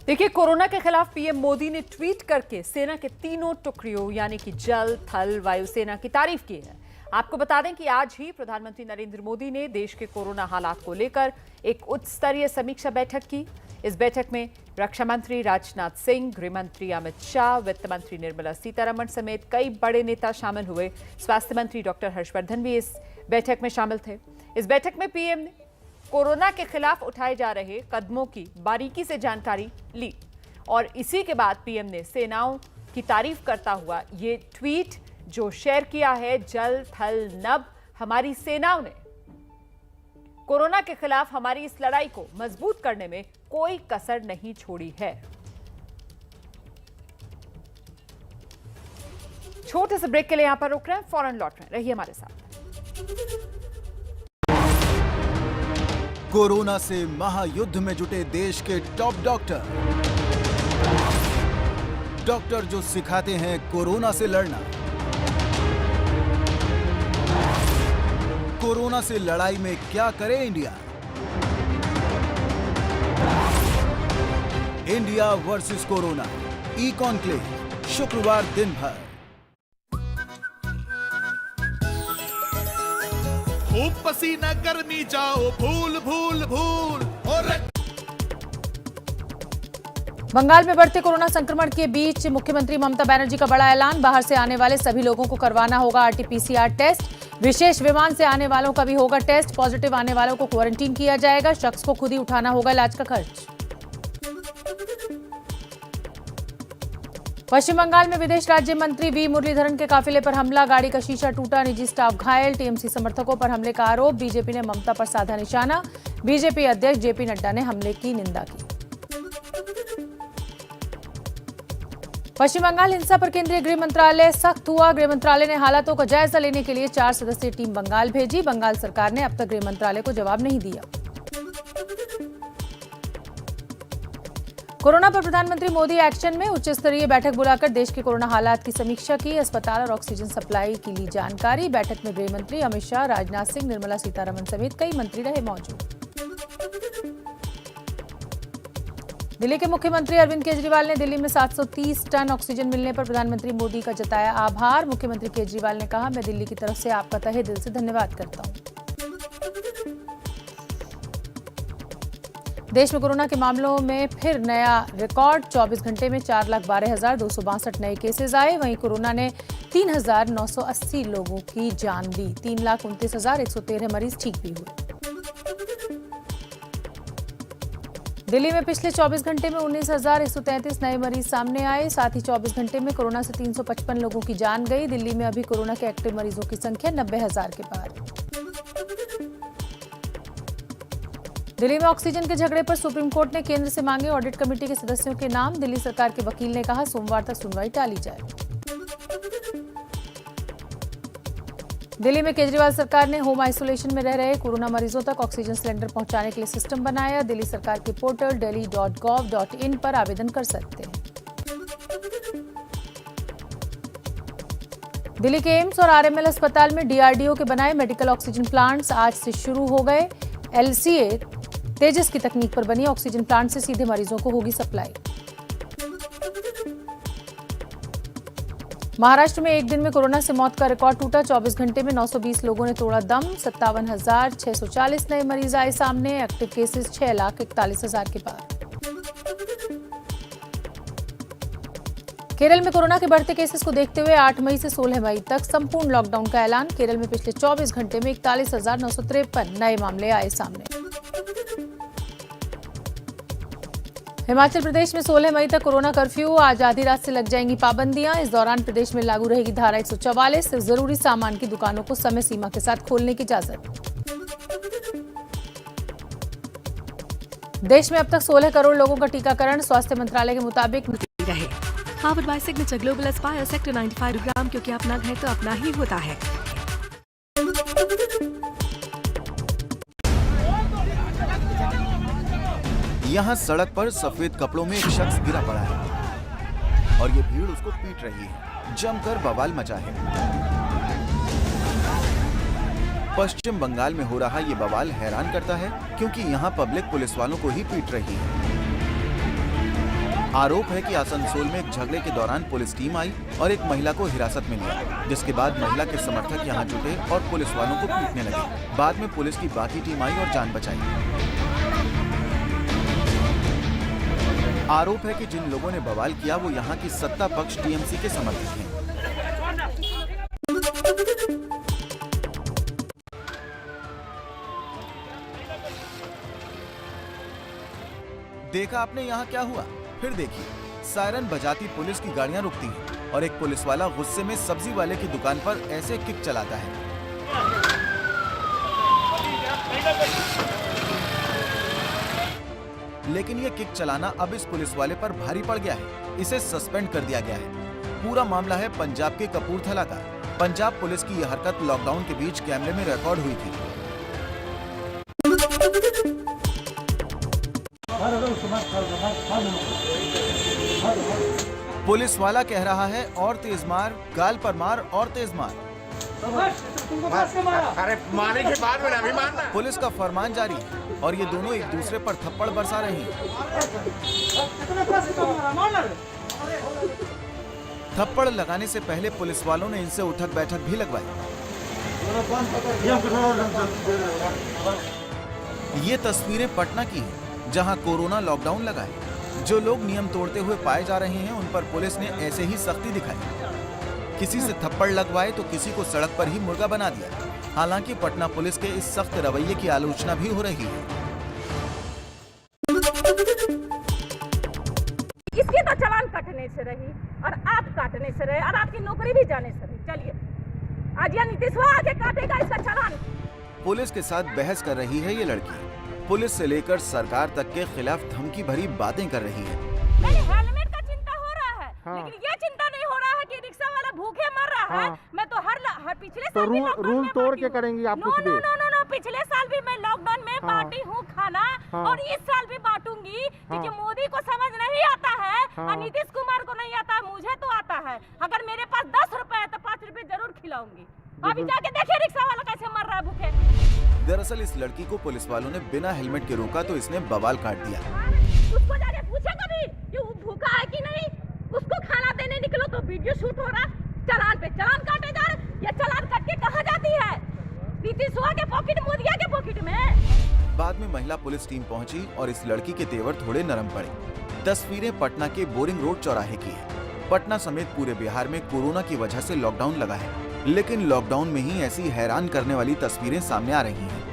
देखिए, कोरोना के खिलाफ पीएम मोदी ने ट्वीट करके सेना के तीनों टुकड़ियों यानी कि जल, थल, वायुसेना की तारीफ की है। आपको बता दें कि आज ही प्रधानमंत्री नरेंद्र मोदी ने देश के कोरोना हालात को लेकर एक उच्च स्तरीय समीक्षा बैठक की। इस बैठक में रक्षा मंत्री राजनाथ सिंह, गृह मंत्री अमित शाह, वित्त मंत्री निर्मला सीतारमण समेत कई बड़े नेता शामिल हुए। स्वास्थ्य मंत्री डॉक्टर हर्षवर्धन भी इस बैठक में शामिल थे। इस बैठक में पीएम ने कोरोना के खिलाफ उठाए जा रहे कदमों की बारीकी से जानकारी ली और इसी के बाद पीएम ने सेनाओं की तारीफ करता हुआ ये ट्वीट जो शेयर किया है। जल, थल, नभ हमारी सेनाओं ने कोरोना के खिलाफ हमारी इस लड़ाई को मजबूत करने में कोई कसर नहीं छोड़ी है। छोटे से ब्रेक के लिए यहां पर रुक रहे हैं, फौरन लौट रहे हैं, रहिए हमारे साथ। कोरोना से महायुद्ध में जुटे देश के टॉप डॉक्टर जो सिखाते हैं कोरोना से लड़ना। कोरोना से लड़ाई में क्या करे India? India versus corona e conclave शुक्रवार दिन भर। खूब पसीना गर्मी जाओ भूल भूल भूल। और बंगाल में बढ़ते कोरोना संक्रमण के बीच मुख्यमंत्री ममता बनर्जी का बड़ा ऐलान। बाहर से आने वाले सभी लोगों को करवाना होगा आरटीपीसीआर टेस्ट। विशेष विमान से आने वालों का भी होगा टेस्ट। पॉजिटिव आने वालों को क्वारंटीन किया जाएगा। शख्स को खुद ही उठाना होगा इलाज का खर्च। पश्चिम बंगाल में विदेश राज्य मंत्री वी मुरलीधरन के काफिले पर हमला, गाड़ी का शीशा टूटा, निजी स्टाफ घायल। टीएमसी समर्थकों पर हमले का आरोप। बीजेपी ने ममता पर साधा निशाना। बीजेपी अध्यक्ष जेपी नड्डा ने हमले की निंदा की। पश्चिम बंगाल हिंसा पर केंद्रीय गृह मंत्रालय सख्त हुआ। गृह मंत्रालय ने हालातों का जायजा लेने के लिए 4 सदस्यीय टीम बंगाल भेजी। बंगाल सरकार ने अब तक गृह मंत्रालय को जवाब नहीं दिया। कोरोना पर प्रधानमंत्री मोदी एक्शन में उच्च स्तरीय बैठक बुलाकर देश के कोरोना हालात की समीक्षा की। अस्पताल और ऑक्सीजन सप्लाई की ली जानकारी। बैठक में गृह मंत्री अमित शाह, राजनाथ सिंह, निर्मला सीतारमण समेत कई मंत्री रहे मौजूद। दिल्ली के मुख्यमंत्री अरविंद केजरीवाल ने दिल्ली में 730 टन ऑक्सीजन मिलने पर प्रधानमंत्री मोदी का जताया आभार। मुख्यमंत्री केजरीवाल ने कहा, मैं दिल्ली की तरफ से आपका तहे दिल से धन्यवाद करता हूं। देश में कोरोना के मामलों में फिर नया रिकॉर्ड। 24 घंटे में 4,12,262 नए केसेस आए। वहीं कोरोना ने 3,980 लोगों की जान ली। 3,29,113 मरीज ठीक भी हुए। दिल्ली में पिछले 24 घंटे में 19,133 नए मरीज सामने आए। साथ ही 24 घंटे में कोरोना से 355 लोगों की जान गई। दिल्ली में अभी कोरोना के एक्टिव मरीजों की संख्या 90,000 के पार। दिल्ली में ऑक्सीजन के झगड़े पर सुप्रीम कोर्ट ने केंद्र से मांगे ऑडिट कमेटी के सदस्यों के नाम। दिल्ली सरकार के वकील ने कहा, सोमवार तक सुनवाई टाली जाए। दिल्ली में केजरीवाल सरकार ने होम आइसोलेशन में रह रहे कोरोना मरीजों तक ऑक्सीजन सिलेंडर पहुंचाने के लिए सिस्टम बनाया। दिल्ली सरकार के पोर्टल delhi.gov.in पर आवेदन कर सकते हैं। दिल्ली के एम्स और आरएमएल अस्पताल में डीआरडीओ के बनाए मेडिकल ऑक्सीजन प्लांट्स आज से शुरू हो गए। एलसीए तेजस की तकनीक पर बनी ऑक्सीजन प्लांट से सीधे मरीजों को होगी सप्लाई। महाराष्ट्र में एक दिन में कोरोना से मौत का रिकॉर्ड टूटा। 24 घंटे में 920 लोगों ने तोड़ा दम। 57,640 नए मरीज आए सामने। एक्टिव केसेस 6,41,000 के पार। केरल में कोरोना के बढ़ते केसेस को देखते हुए 8 मई से 16 मई तक संपूर्ण लॉकडाउन का ऐलान। केरल में पिछले 24 घंटे में 41,953 नए मामले आए सामने। हिमाचल प्रदेश में 16 मई तक कोरोना कर्फ्यू। आज आधी रात से लग जाएंगी पाबंदियां। इस दौरान प्रदेश में लागू रहेगी धारा 144। सिर्फ जरूरी सामान की दुकानों को समय सीमा के साथ खोलने की इजाजत। देश में अब तक 16 करोड़ लोगों का टीकाकरण। स्वास्थ्य मंत्रालय के मुताबिक रहे। Powered by signature global Aspire sector 95 ग्राम, क्योंकि अपना घर तो अपना ही होता है। यहाँ सड़क पर सफेद कपड़ों में एक शख्स गिरा पड़ा है और ये भीड़ उसको पीट रही है। जमकर बवाल मचा है। पश्चिम बंगाल में हो रहा ये बवाल हैरान करता है क्योंकि यहाँ पब्लिक पुलिस वालों को ही पीट रही है। आरोप है कि आसनसोल में एक झगड़े के दौरान पुलिस टीम आई और एक महिला को हिरासत में लिया, जिसके बाद महिला के समर्थक यहाँ जुटे और पुलिस वालों को पीटने लगे। बाद में पुलिस की बाकी टीम आई और जान बचाई। आरोप है कि जिन लोगों ने बवाल किया वो यहाँ की सत्ता पक्ष टीएमसी के समर्थक हैं। देखा आपने यहाँ क्या हुआ? फिर देखिए, सायरन बजाती पुलिस की गाड़ियां रुकती हैं और एक पुलिस वाला गुस्से में सब्जी वाले की दुकान पर ऐसे किक चलाता है। लेकिन ये किक चलाना अब इस पुलिस वाले पर भारी पड़ गया है। इसे सस्पेंड कर दिया गया है। पूरा मामला है पंजाब के कपूरथला का। पंजाब पुलिस की यह हरकत लॉकडाउन के बीच कैमरे में रिकॉर्ड हुई थी। पुलिस वाला कह रहा है और तेज मार, गाल पर मार और तेज मार। अरे मारने के बाद में अभी मारना। पुलिस का फरमान जारी है और ये दोनों एक दूसरे पर थप्पड़ बरसा रहे हैं। थप्पड़ लगाने से पहले पुलिस वालों ने इनसे उठक बैठक भी लगवाई। ये तस्वीरें पटना की हैं, जहां कोरोना लॉकडाउन लगा है। जो लोग नियम तोड़ते हुए पाए जा रहे हैं उन पर पुलिस ने ऐसे ही सख्ती दिखाई। किसी से थप्पड़ लगवाए तो किसी को सड़क पर ही मुर्गा बना दिया। हालांकि पटना पुलिस के इस सख्त रवैये की आलोचना भी हो रही है। इसकी तो चालान काटने से रही और आप काटने से रहे और आपकी नौकरी भी जाने से रही। चलिए आज यह नीतीश आगे काटेगा इसका चालान। पुलिस के साथ बहस कर रही है ये लड़की। पुलिस से लेकर सरकार तक के खिलाफ धमकी भरी बातें कर रही है। हेलमेट का चिंता हो रहा है, लेकिन ये चिंता नहीं हो रहा है कि रिक्शा वाला भूखे मर रहा है। मैं तो हर पिछले साल भी रूल तोड़ के करेंगी आप कुछ भी? नो, पिछले साल भी मैं लॉकडाउन में बांटी हूँ खाना और इस साल भी बांटूंगी क्योंकि मोदी को समझ नहीं आता है और नीतीश कुमार को नहीं आता है, मुझे तो आता है। अगर मेरे पास 10 रुपए है तो 5 रुपए जरूर खिलाऊंगी। अभी जाके देखिए रिक्शा वाला कैसे मर रहा है भूखे। दरअसल इस लड़की को पुलिस वालों ने बिना हेलमेट के रोका तो इसने बवाल काट दिया। उसको जाके पूछा कभी कि वो भूखा है कि नहीं? उसको खाना देने निकलो तो वीडियो शूट हो रहा, चालान पे चालान काटे जा रहे। ये चालान काट के कहाँ जाती है? नीतीश के पॉकेट, मोदिया के पॉकेट में। बाद में महिला पुलिस टीम पहुंची और इस लड़की के तेवर थोड़े नरम पड़े। तस्वीरें पटना के बोरिंग रोड चौराहे की है। पटना समेत पूरे बिहार में कोरोना की वजह से लॉकडाउन लगा है, लेकिन लॉकडाउन में ही ऐसी हैरान करने वाली तस्वीरें सामने आ रही हैं।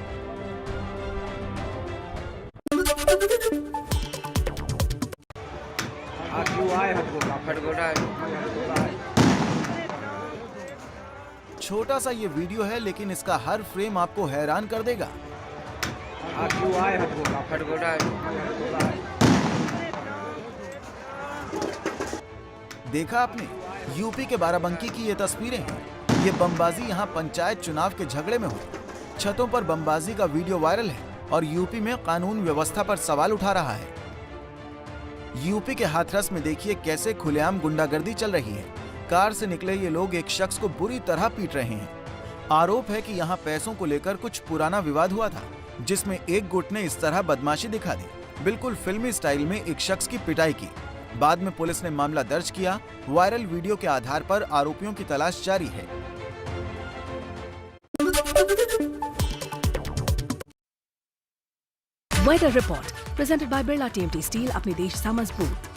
छोटा सा ये वीडियो है लेकिन इसका हर फ्रेम आपको हैरान कर देगा। देखा आपने, यूपी के बाराबंकी की ये तस्वीरें हैं। ये बमबाजी यहाँ पंचायत चुनाव के झगड़े में हुई। छतों पर बमबाजी का वीडियो वायरल है और यूपी में कानून व्यवस्था पर सवाल उठा रहा है। यूपी के हाथरस में देखिए कैसे खुलेआम गुंडागर्दी चल रही है। कार से निकले ये लोग एक शख्स को बुरी तरह पीट रहे हैं। आरोप है कि यहाँ पैसों को लेकर कुछ पुराना विवाद हुआ था, जिसमें एक गुट ने इस तरह बदमाशी दिखा दी। बिल्कुल फिल्मी स्टाइल में एक शख्स की पिटाई की। बाद में पुलिस ने मामला दर्ज किया। वायरल वीडियो के आधार पर आरोपियों की तलाश जारी है। Weather report presented by Birla TMT steel, अपने देश सा मजबूत।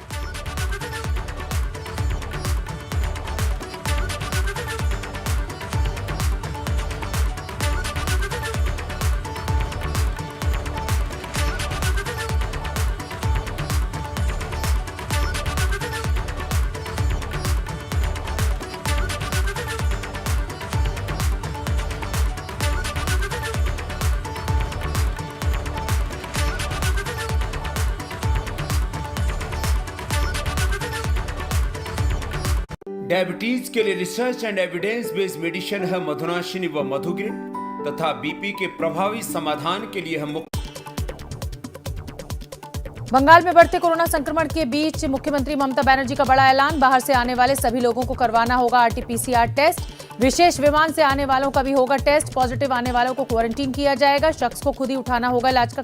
डायबिटीज के लिए research and evidence based medicine है मधुनाशिनी व मधुग्रीन तथा बीपी के प्रभावी समाधान के लिए हम बंगाल में बढ़ते कोरोना संक्रमण के बीच मुख्यमंत्री ममता बनर्जी का बड़ा ऐलान। बाहर से आने वाले सभी लोगों को करवाना होगा आरटीपीसीआर टेस्ट। विशेष विमान से आने वालों का भी होगा टेस्ट। पॉजिटिव आने वालों को क्वारंटीन किया जाएगा। शख्स को खुद ही उठाना होगा इलाज का